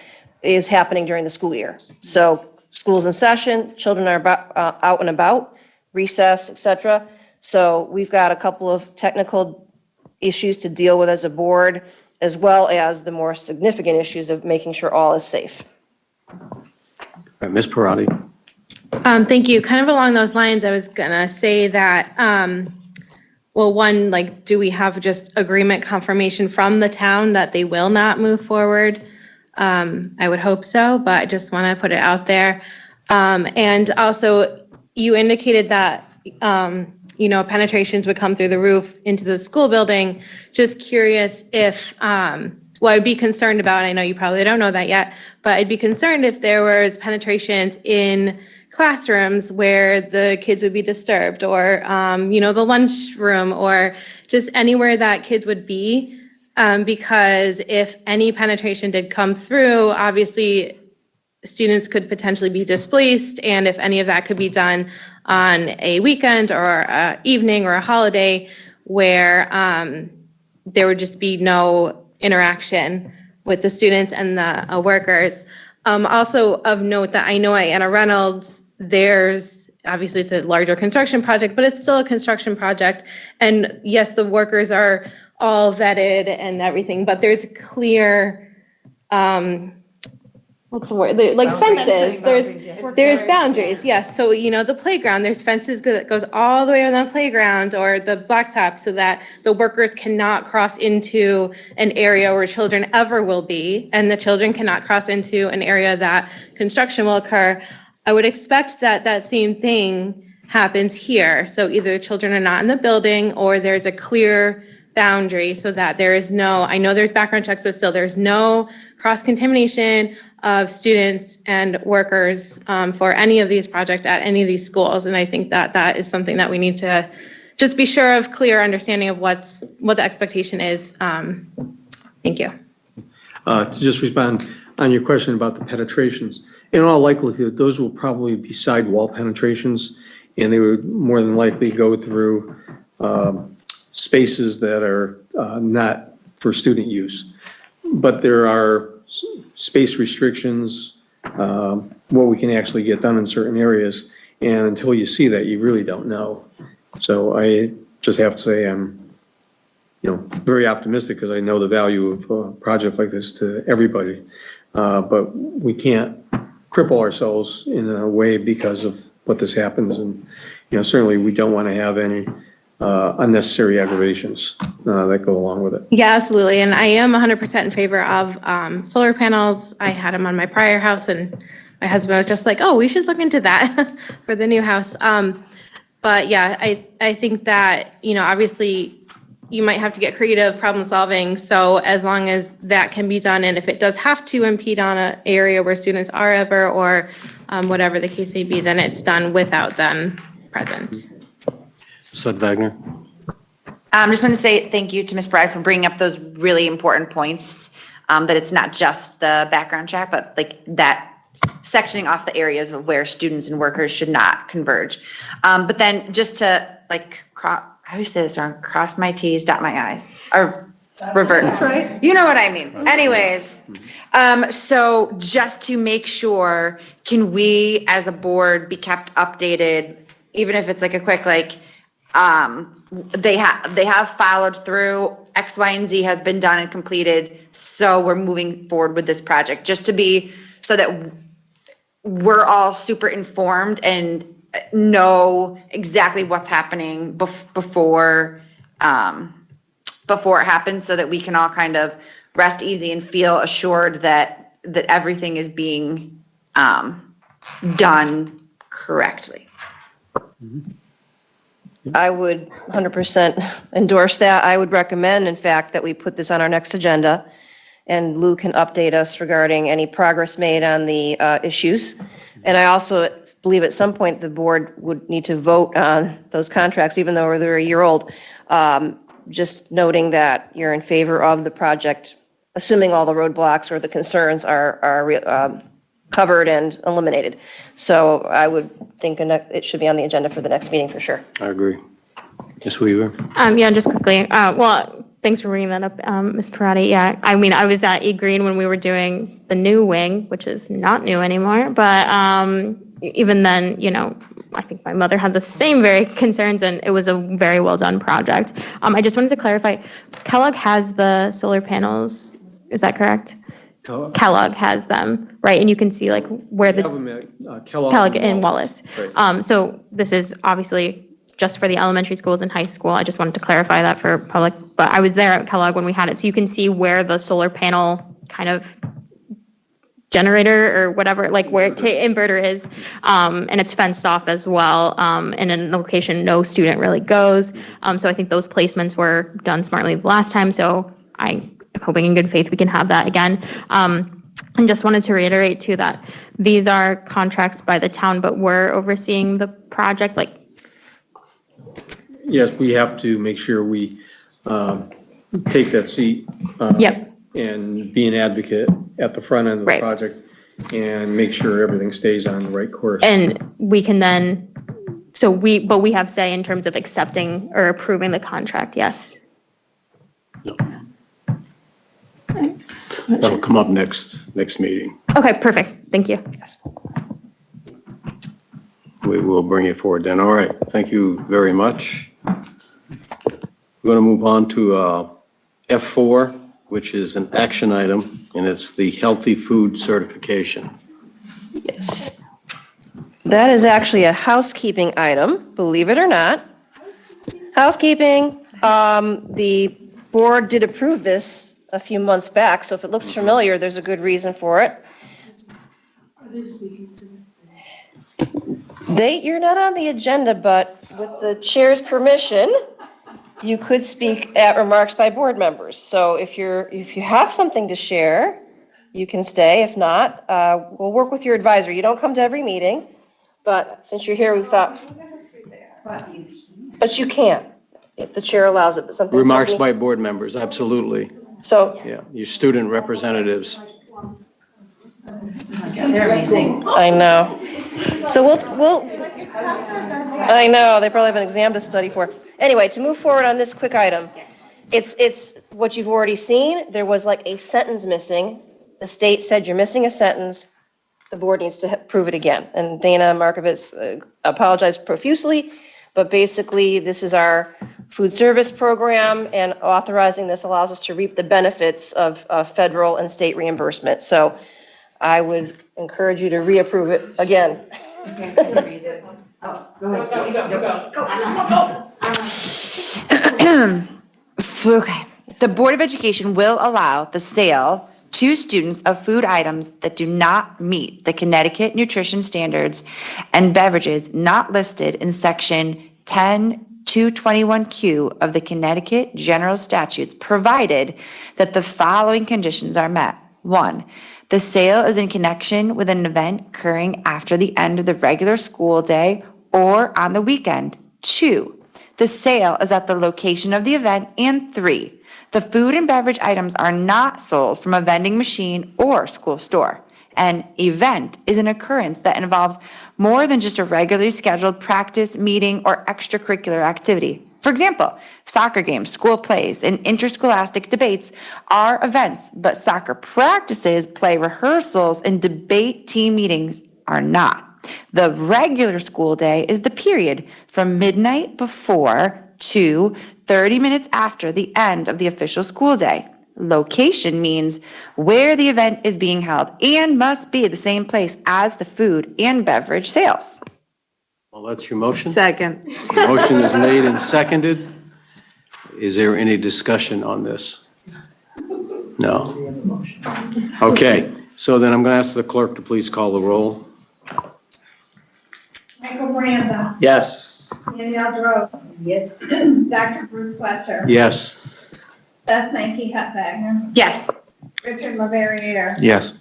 is happening during the school year. So school's in session, children are out and about, recess, etc. So we've got a couple of technical issues to deal with as a board, as well as the more significant issues of making sure all is safe. Ms. Parati? Thank you. Kind of along those lines, I was gonna say that, well, one, like, do we have just agreement confirmation from the town that they will not move forward? I would hope so, but I just want to put it out there. And also, you indicated that, penetrations would come through the roof into the school building. Just curious if, well, I'd be concerned about, I know you probably don't know that yet, but I'd be concerned if there was penetrations in classrooms where the kids would be disturbed, or, the lunchroom, or just anywhere that kids would be. Because if any penetration did come through, obviously students could potentially be displaced. And if any of that could be done on a weekend or a evening or a holiday where there would just be no interaction with the students and the workers. Also of note that I know at Anna Reynolds, there's obviously it's a larger construction project, but it's still a construction project. And yes, the workers are all vetted and everything, but there's clear, what's the word? Like fences. There's boundaries. Yes. So, the playground, there's fences that goes all the way around the playground or the blacktop so that the workers cannot cross into an area where children ever will be, and the children cannot cross into an area that construction will occur. I would expect that that same thing happens here. So either children are not in the building or there's a clear boundary so that there is no, I know there's background checks, but still there's no cross-contamination of students and workers for any of these projects at any of these schools. And I think that that is something that we need to just be sure of, clear understanding of what the expectation is. Thank you. To just respond on your question about the penetrations, in all likelihood, those will probably be sidewall penetrations, and they would more than likely go through spaces that are not for student use. But there are space restrictions, what we can actually get done in certain areas, and until you see that, you really don't know. So I just have to say I'm, very optimistic because I know the value of a project like this to everybody. But we can't cripple ourselves in a way because of what this happens. And, certainly we don't want to have any unnecessary aggravations that go along with it. Yeah, absolutely. And I am 100% in favor of solar panels. I had them on my prior house, and my husband was just like, oh, we should look into that for the new house. But yeah, I think that, obviously you might have to get creative problem solving. So as long as that can be done, and if it does have to impede on an area where students are ever, or whatever the case may be, then it's done without them present. Sud Wagner. I just want to say thank you to Ms. Bride for bringing up those really important points, that it's not just the background check, but like that sectioning off the areas of where students and workers should not converge. But then just to I always say this wrong, cross my T's, dot my I's, or revert. That's right. You know what I mean. Anyways, so just to make sure, can we as a board be kept updated, even if it's like a quick, they have followed through, X, Y, and Z has been done and completed, so we're moving forward with this project, just to be, so that we're all super informed and know exactly what's happening before it happens, so that we can all kind of rest easy and feel assured that everything is being done correctly. I would 100% endorse that. I would recommend, in fact, that we put this on our next agenda, and Lou can update us regarding any progress made on the issues. And I also believe at some point the board would need to vote on those contracts, even though they're a year old. Just noting that you're in favor of the project, assuming all the roadblocks or the concerns are covered and eliminated. So I would think it should be on the agenda for the next meeting for sure. I agree. Ms. Weaver. Yeah, just quickly. Well, thanks for bringing that up, Ms. Parati. Yeah, I mean, I was at E-Green when we were doing the new wing, which is not new anymore. But even then, I think my mother had the same very concerns, and it was a very well done project. I just wanted to clarify, Kellogg has the solar panels. Is that correct? Kellogg has them, right? And you can see like where the Kellogg and Wallace. Right. So this is obviously just for the elementary schools and high school. I just wanted to clarify that for public, but I was there at Kellogg when we had it. So you can see where the solar panel kind of generator or whatever, like where inverter is, and it's fenced off as well, and in a location no student really goes. So I think those placements were done smartly the last time, so I'm hoping in good faith we can have that again. And just wanted to reiterate too that these are contracts by the town, but we're overseeing the project, like. Yes, we have to make sure we take that seat. Yep. And be an advocate at the front end of the project and make sure everything stays on the right course. And we can then, but we have say in terms of accepting or approving the contract, yes. That'll come up next meeting. Okay, perfect. Thank you. We will bring it forward then. All right, thank you very much. We're going to move on to F4, which is an action item, and it's the healthy food certification. Yes. That is actually a housekeeping item, believe it or not. Housekeeping. The board did approve this a few months back, so if it looks familiar, there's a good reason for it. You're not on the agenda, but with the chair's permission, you could speak at remarks by board members. So if you have something to share, you can stay. If not, we'll work with your advisor. You don't come to every meeting, but since you're here, we thought. But you can, if the chair allows it. But something Remarks by board members, absolutely. So. Yeah, your student representatives. They're amazing. I know. So we'll. I know, they probably have an exam to study for. Anyway, to move forward on this quick item, it's what you've already seen. There was like a sentence missing. The state said you're missing a sentence. The board needs to prove it again. And Dana Markovitz apologized profusely, but basically this is our food service program, and authorizing this allows us to reap the benefits of federal and state reimbursement. So I would encourage you to reapprove it again. Okay, I can read this. Oh, go ahead. Okay. The Board of Education will allow the sale to students of food items that do not meet the Connecticut nutrition standards and beverages not listed in section 10-221Q of the Connecticut General Statutes, provided that the following conditions are met. 1, the sale is in connection with an event occurring after the end of the regular school day or on the weekend. 2, the sale is at the location of the event. And 3, the food and beverage items are not sold from a vending machine or school store. An event is an occurrence that involves more than just a regularly scheduled practice, meeting, or extracurricular activity. For example, soccer games, school plays, and interscholastic debates are events, but soccer practices, play rehearsals, and debate team meetings are not. The regular school day is the period from midnight before to 30 minutes after the end of the official school day. Location means where the event is being held and must be the same place as the food and beverage sales. Well, that's your motion. Second. The motion is made and seconded. Is there any discussion on this? No. Okay, so then I'm going to ask the clerk to please call the roll. Michael Miranda. Yes. Danielle Droge. Yes. Dr. Bruce Fletcher. Yes. Beth Mankey Hutbagner. Yes. Richard LaVerriere. Yes.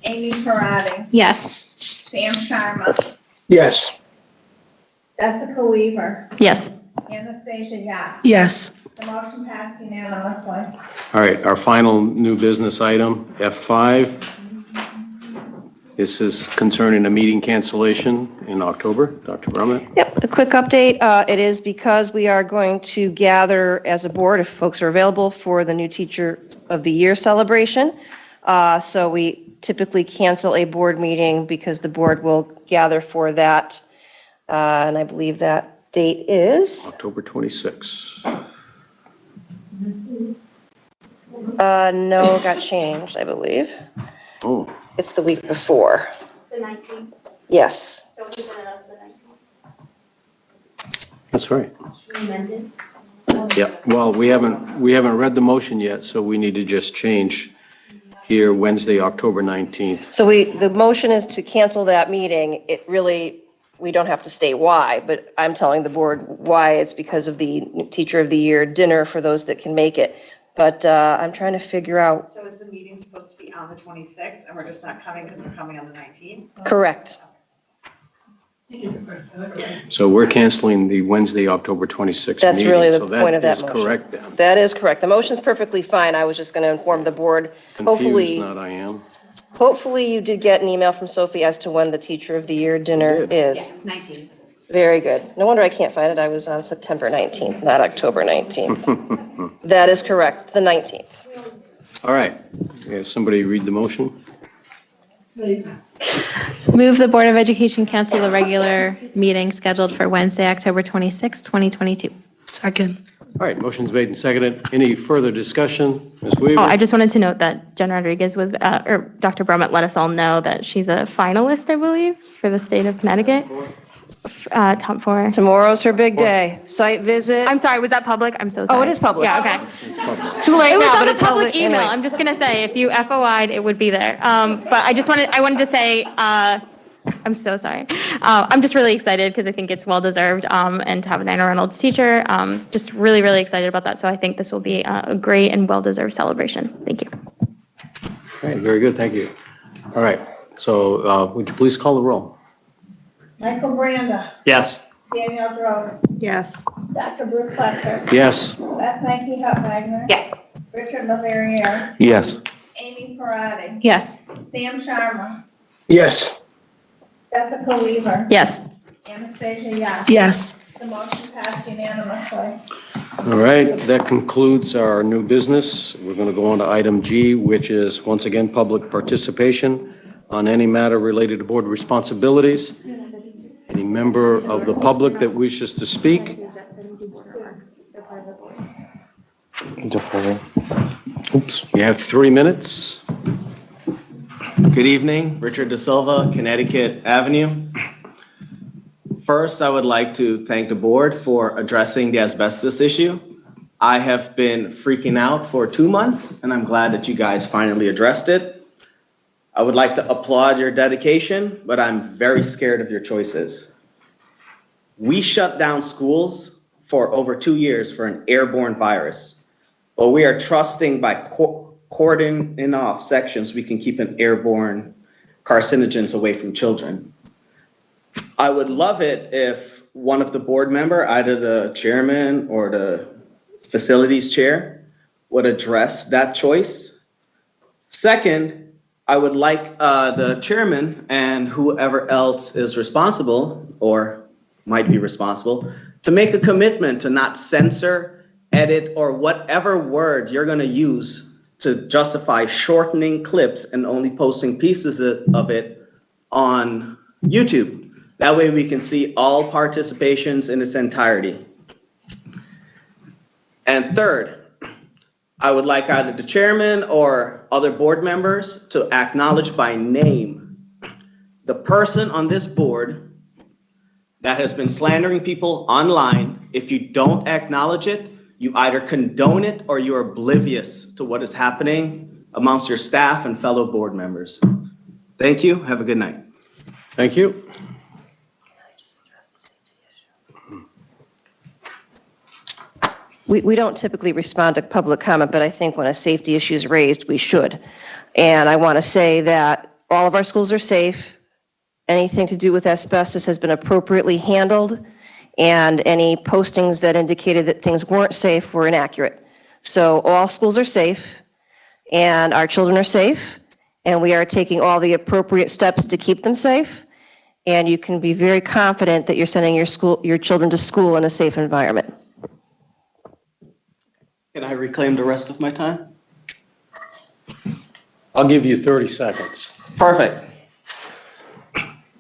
Amy Parati. Yes. Sam Sharma. Yes. Jessica Weaver. Yes. Anastasia Yap. Yes. The motion passed unanimously. All right, our final new business item, F5. This is concerning a meeting cancellation in October. Dr. Brummett? Yep, a quick update. It is because we are going to gather as a board, if folks are available, for the new Teacher of the Year celebration. So we typically cancel a board meeting because the board will gather for that. And I believe that date is? October 26th. No, it got changed, I believe. It's the week before. The 19th. Yes. So we put it as the 19th. That's right. Should we amend it? Yeah, well, we haven't read the motion yet, so we need to just change here Wednesday, October 19th. So the motion is to cancel that meeting. It really, we don't have to state why, but I'm telling the board why. It's because of the Teacher of the Year dinner for those that can make it. But I'm trying to figure out. So is the meeting supposed to be on the 26th and we're just not coming because we're coming on the 19th? Correct. So we're canceling the Wednesday, October 26th meeting. That's really the So point of that is motion. correct then. That is correct. The motion's perfectly fine. I was just going to inform the board. Confused, not I am. Hopefully you did get an email from Sophie as to when the Teacher of the Year dinner is. Yes, 19th. Very good. No wonder I can't find it. I was on September 19th, not October 19th. That is correct, the 19th. All right. Have somebody read the motion? Move the Board of Education cancel the regular meeting scheduled for Wednesday, October 26, 2022. Second. All right, motion's made and seconded. Any further discussion? Ms. Weaver? Oh, I just wanted to note that Jen Rodriguez was, or Dr. Brummett let us all know that she's a finalist, I believe, for the state of Connecticut. Top 4. Tomorrow's her big day. Site visit. I'm sorry, was that public? I'm so sorry. Oh, it is public. Yeah, okay. Too late It was now, on but the it's held. public email. I'm just gonna say, if you FOI'd, it would be there. But I wanted to say, I'm so sorry. I'm just really excited because I think it's well-deserved, and to have an Anna Reynolds teacher, just really, really excited about that. So I think this will be a great and well-deserved celebration. Thank you. All right, very good, thank you. All right, so would you please call the roll? Michael Branda, Yes. Danielle Drover, Yes. Dr. Bruce Fletcher, Yes. Beth Mackey Hutwagner. Yes. Richard LaVerriere, Yes. Amy Parati, Yes. Sam Sharma, Yes. Jessica Weaver, Yes. Anastasia Yash. Yes. The motion passed unanimously. All right, that concludes our new business. We're going to go on to item G, which is once again public participation on any matter related to board responsibilities. Any member of the public that wishes to speak? Oops, you have 3 minutes. Good evening, Richard De Silva, Connecticut Avenue. First, I would like to thank the board for addressing the asbestos issue. I have been freaking out for 2 months, and I'm glad that you guys finally addressed it. I would like to applaud your dedication, but I'm very scared of your choices. We shut down schools for over 2 years for an airborne virus, but we are trusting by cordoning off sections we can keep an airborne carcinogens away from children. I would love it if one of the board member, either the chairman or the facilities chair, would address that choice. Second, I would like the chairman and whoever else is responsible or might be responsible to make a commitment to not censor, edit, or whatever word you're going to use to justify shortening clips and only posting pieces of it on YouTube. That way we can see all participations in its entirety. And third, I would like either the chairman or other board members to acknowledge by name the person on this board that has been slandering people online. If you don't acknowledge it, you either condone it or you're oblivious to what is happening amongst your staff and fellow board members. Thank you. Have a good night. Thank you. We don't typically respond to public comment, but I think when a safety issue is raised, we should. And I want to say that all of our schools are safe. Anything to do with asbestos has been appropriately handled, and any postings that indicated that things weren't safe were inaccurate. So all schools are safe, and our children are safe, and we are taking all the appropriate steps to keep them safe. And you can be very confident that you're sending your children to school in a safe environment. Can I reclaim the rest of my time? I'll give you 30 seconds. Perfect.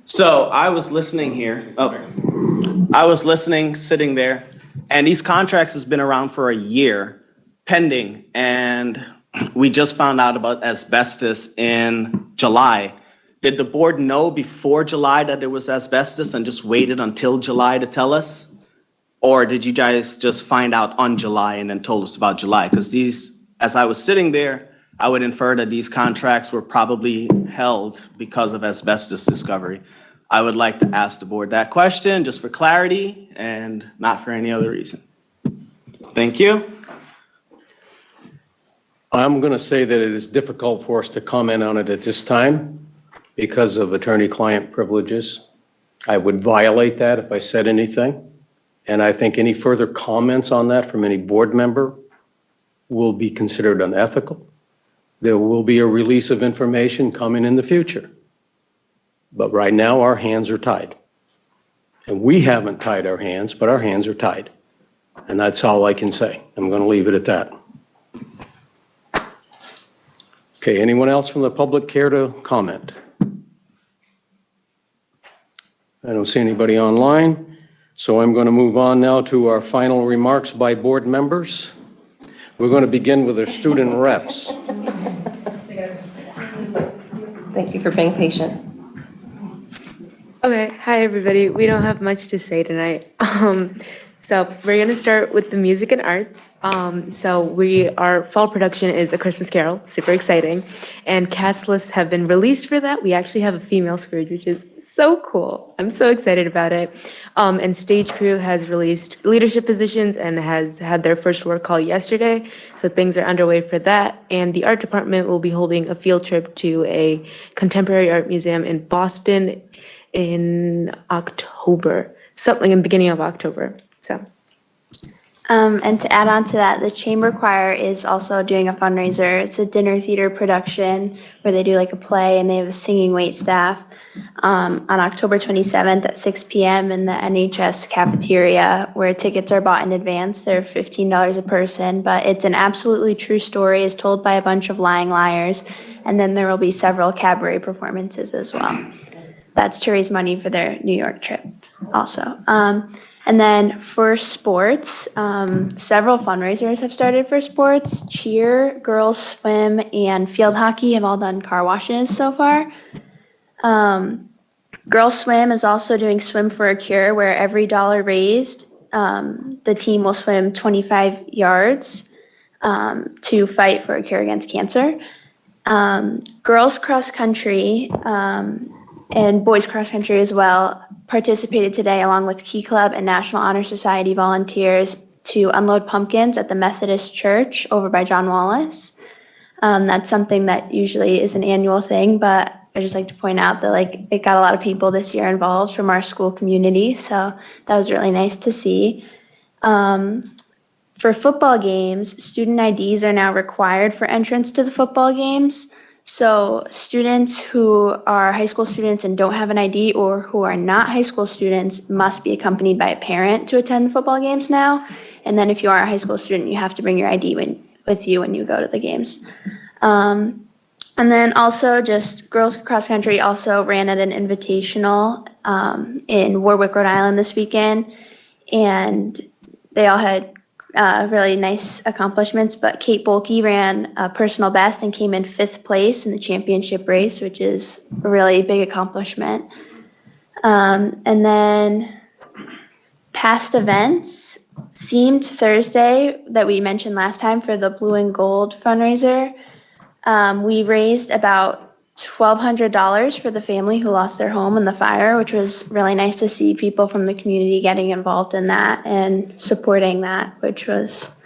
So I was listening here. I was listening, sitting there, and these contracts has been around for a year, pending. And we just found out about asbestos in July. Did the board know before July that there was asbestos and just waited until July to tell us? Or did you guys just find out on July and then told us about July? Because these, as I was sitting there, I would infer that these contracts were probably held because of asbestos discovery. I would like to ask the board that question just for clarity and not for any other reason. Thank you. I'm going to say that it is difficult for us to comment on it at this time because of attorney-client privileges. I would violate that if I said anything. And I think any further comments on that from any board member will be considered unethical. There will be a release of information coming in the future. But right now, our hands are tied. And we haven't tied our hands, but our hands are tied. And that's all I can say. I'm going to leave it at that. Okay, anyone else from the public care to comment? I don't see anybody online, so I'm going to move on now to our final remarks by board members. We're going to begin with our student reps. Thank you for being patient. Okay, hi everybody. We don't have much to say tonight. So we're gonna start with the music and arts. Our fall production is A Christmas Carol, super exciting. And cast lists have been released for that. We actually have a female Scrooge, which is so cool. I'm so excited about it. And stage crew has released leadership positions and has had their first work call yesterday. So things are underway for that. And the art department will be holding a field trip to a contemporary art museum in Boston in October, something in the beginning of October. So. And to add on to that, the Chamber Choir is also doing a fundraiser. It's a dinner theater production where they do like a play and they have a singing wait staff on October 27th at 6 p.m. in the NHS cafeteria where tickets are bought in advance. They're $15 a person, but it's an absolutely true story. It's told by a bunch of lying liars. And then there will be several cabaret performances as well. That's to raise money for their New York trip also. And then for sports, several fundraisers have started for sports. Cheer, girls swim, and field hockey have all done car washes so far. Girls swim is also doing Swim for a Cure, where every dollar raised, the team will swim 25 yards to fight for a cure against cancer. Girls cross country and boys cross country as well participated today along with Key Club and National Honor Society volunteers to unload pumpkins at the Methodist Church over by John Wallace. That's something that usually is an annual thing, but I just like to point out that it got a lot of people this year involved from our school community, so that was really nice to see. For football games, student IDs are now required for entrance to the football games. So students who are high school students and don't have an ID or who are not high school students must be accompanied by a parent to attend the football games now. And then if you are a high school student, you have to bring your ID with you when you go to the games. And then also just girls cross country also ran at an invitational in Warwick, Rhode Island this weekend. And they all had really nice accomplishments, but Kate Bolke ran a personal best and came in 5th place in the championship race, which is a really big accomplishment. And then past events, themed Thursday that we mentioned last time for the Blue and Gold fundraiser, we raised about $1,200 for the family who lost their home in the fire, which was really nice to see people from the community getting involved in that and supporting that, which was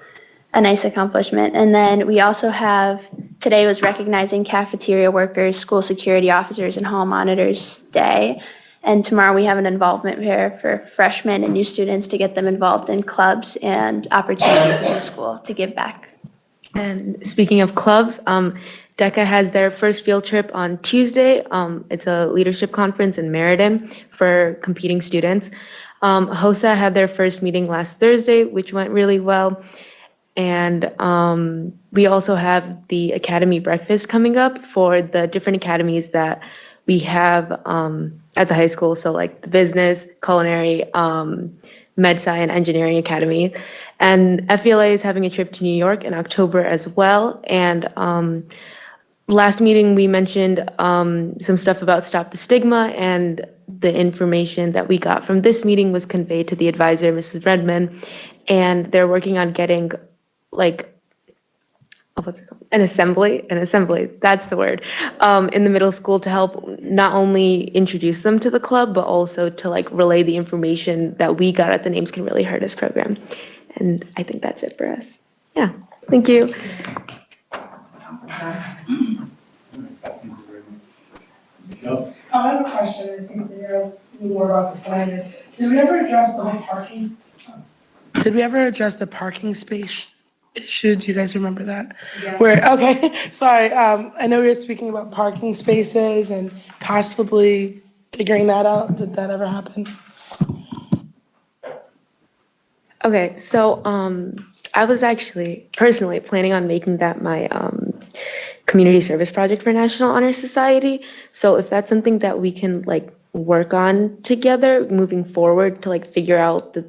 a nice accomplishment. And then we also have, today was recognizing cafeteria workers, school security officers, and hall monitors day. And tomorrow we have an involvement fair for freshmen and new students to get them involved in clubs and opportunities in the school to give back. And speaking of clubs, DECA has their first field trip on Tuesday. It's a leadership conference in Meriden for competing students. HOSA had their first meeting last Thursday, which went really well. And we also have the Academy Breakfast coming up for the different academies that we have at the high school. So like the business, culinary, MedSci and Engineering Academy. And FELA is having a trip to New York in October as well. And last meeting, we mentioned some stuff about Stop the Stigma, and the information that we got from this meeting was conveyed to the advisor, Mrs. Redman, and they're working on getting like what's it called? An assembly, that's the word, in the middle school to help not only introduce them to the club, but also to like relay the information that we got at the Names Can Really Hurt Us program. And I think that's it for us. Yeah, thank you. I have a question. I think we're more about the plan. Did we ever address the whole parking? Did we ever address the parking space issue? Do you guys remember that? Yeah. Okay, sorry. I know we were speaking about parking spaces and possibly figuring that out. Did that ever happen? Okay, so I was actually personally planning on making that my community service project for National Honor Society. So if that's something that we can like work on together moving forward to like figure out the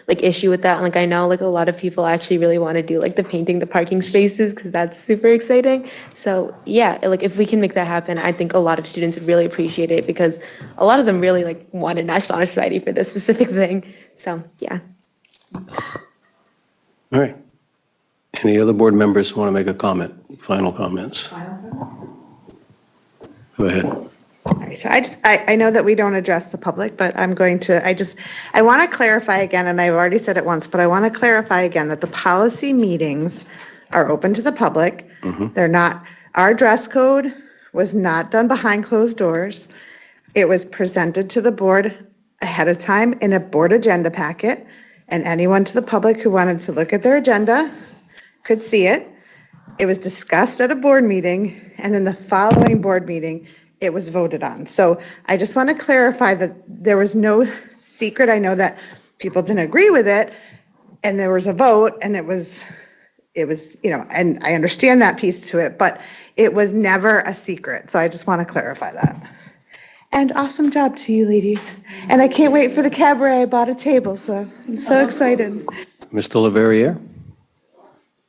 like issue with that. And like I know like a lot of people actually really want to do like the painting the parking spaces because that's super exciting. So yeah, like if we can make that happen, I think a lot of students would really appreciate it because a lot of them really like wanted National Honor Society for this specific thing. So yeah. All right. Any other board members want to make a comment? Final comments? Go ahead. All right, so I know that we don't address the public, but I'm going to, I want to clarify again, and I've already said it once, but I want to clarify again that the policy meetings are open to the public. They're not, our dress code was not done behind closed doors. It was presented to the board ahead of time in a board agenda packet, and anyone to the public who wanted to look at their agenda could see it. It was discussed at a board meeting, and then the following board meeting, it was voted on. So I just want to clarify that there was no secret. I know that people didn't agree with it, and there was a vote, and it was, you know, and I understand that piece to it, but it was never a secret. So I just want to clarify that. And awesome job to you, ladies. And I can't wait for the cabaret. I bought a table, so I'm so excited. Mr. Leverrier?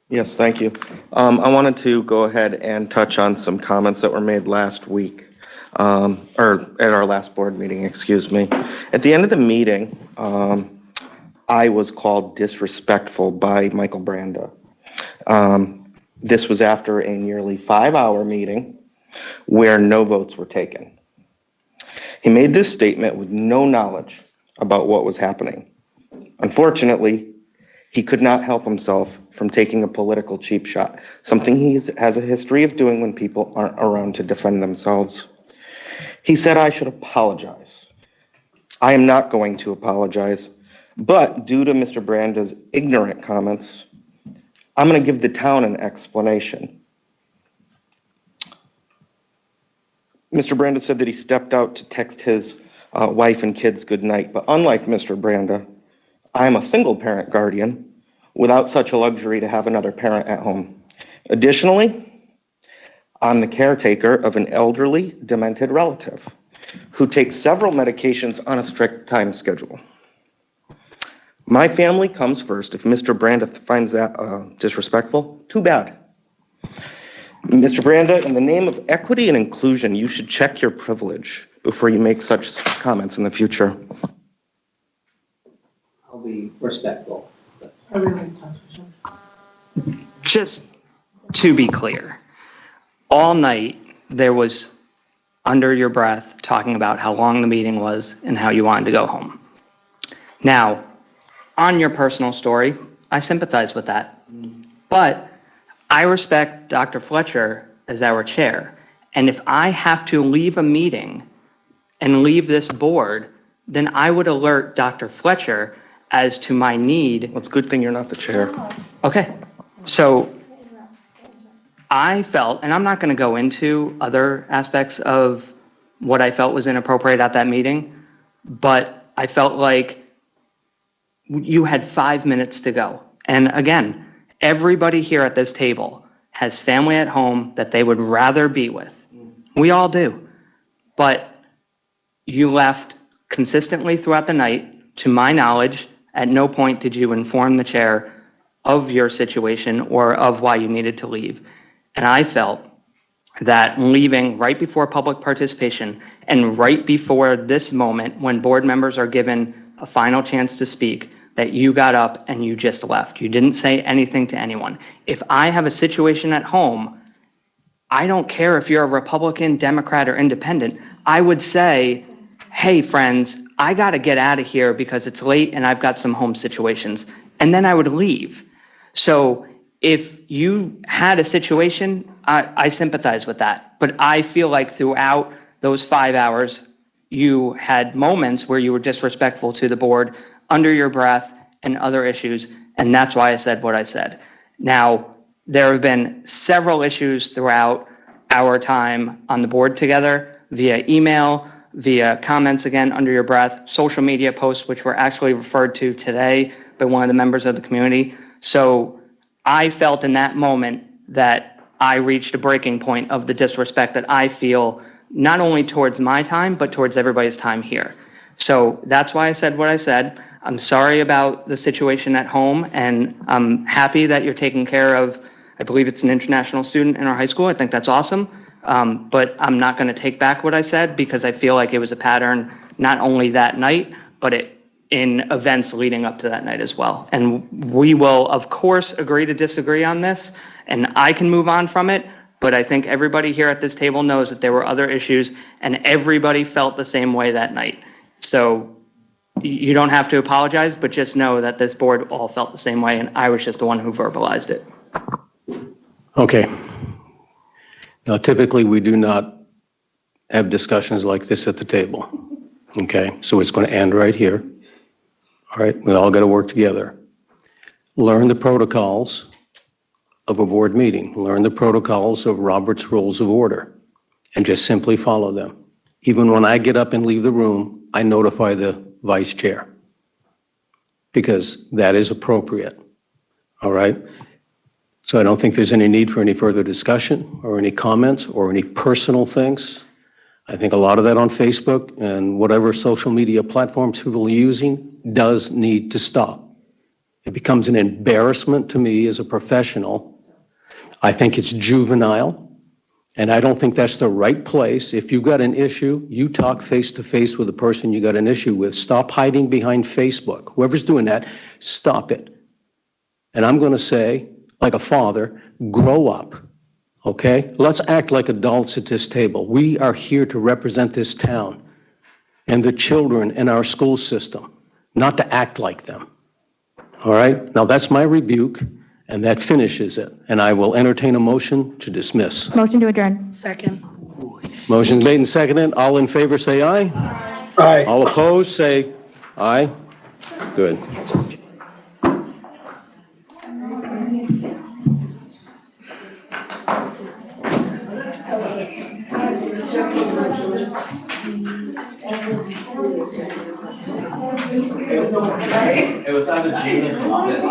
Yes, thank you. I wanted to go ahead and touch on some comments that were made last week, or at our last board meeting, excuse me. At the end of the meeting, I was called disrespectful by Michael Branda. This was after a nearly 5-hour meeting where no votes were taken. He made this statement with no knowledge about what was happening. Unfortunately, he could not help himself from taking a political cheap shot, something he has a history of doing when people aren't around to defend themselves. He said I should apologize. I am not going to apologize, but due to Mr. Branda's ignorant comments, I'm going to give the town an explanation. Mr. Branda said that he stepped out to text his wife and kids good night, but unlike Mr. Branda, I'm a single parent guardian without such a luxury to have another parent at home. Additionally, I'm the caretaker of an elderly, demented relative who takes several medications on a strict time schedule. My family comes first. If Mr. Branda finds that disrespectful, too bad. Mr. Branda, in the name of equity and inclusion, you should check your privilege before you make such comments in the future. I'll be respectful. Just to be clear, all night there was under your breath talking about how long the meeting was and how you wanted to go home. Now, on your personal story, I sympathize with that. But I respect Dr. Fletcher as our chair. And if I have to leave a meeting and leave this board, then I would alert Dr. Fletcher as to my need. Well, it's a good thing you're not the chair. Okay. So I felt, and I'm not going to go into other aspects of what I felt was inappropriate at that meeting, but I felt like you had 5 minutes to go. And again, everybody here at this table has family at home that they would rather be with. We all do. But you left consistently throughout the night, to my knowledge, At no point did you inform the chair of your situation or of why you needed to leave. And I felt that leaving right before public participation and right before this moment when board members are given a final chance to speak, that you got up and you just left. You didn't say anything to anyone. If I have a situation at home, I don't care if you're a Republican, Democrat, or independent. I would say, hey, friends, I got to get out of here because it's late and I've got some home situations. And then I would leave. So if you had a situation, I sympathize with that. But I feel like throughout those 5 hours, you had moments where you were disrespectful to the board, under your breath, and other issues. And that's why I said what I said. Now, there have been several issues throughout our time on the board together via email, via comments again under your breath, social media posts, which were actually referred to today by one of the members of the community. So I felt in that moment that I reached a breaking point of the disrespect that I feel not only towards my time, but towards everybody's time here. So that's why I said what I said. I'm sorry about the situation at home, and I'm happy that you're taking care of, I believe it's an international student in our high school. I think that's awesome. But I'm not going to take back what I said because I feel like it was a pattern, not only that night, but in events leading up to that night as well. And we will, of course, agree to disagree on this, and I can move on from it. But I think everybody here at this table knows that there were other issues, and everybody felt the same way that night. So you don't have to apologize, but just know that this board all felt the same way, and I was just the one who verbalized it. Okay. Now, typically, we do not have discussions like this at the table. Okay, so it's going to end right here. All right, we all got to work together. Learn the protocols of a board meeting. Learn the protocols of Robert's Rules of Order, and just simply follow them. Even when I get up and leave the room, I notify the vice chair, because that is appropriate. All right? So I don't think there's any need for any further discussion or any comments or any personal things. I think a lot of that on Facebook and whatever social media platforms people are using does need to stop. It becomes an embarrassment to me as a professional. I think it's juvenile, and I don't think that's the right place. If you've got an issue, you talk face to face with the person you got an issue with. Stop hiding behind Facebook. Whoever's doing that, stop it. And I'm going to say, like a father, grow up, okay? Let's act like adults at this table. We are here to represent this town and the children in our school system, not to act like them, all right? Now, that's my rebuke, and that finishes it. And I will entertain a motion to dismiss. Motion to adjourn. Second. Motion's made and seconded. All in favor, say aye. Aye. All opposed, say aye. Good. It was either Gene or Columbus.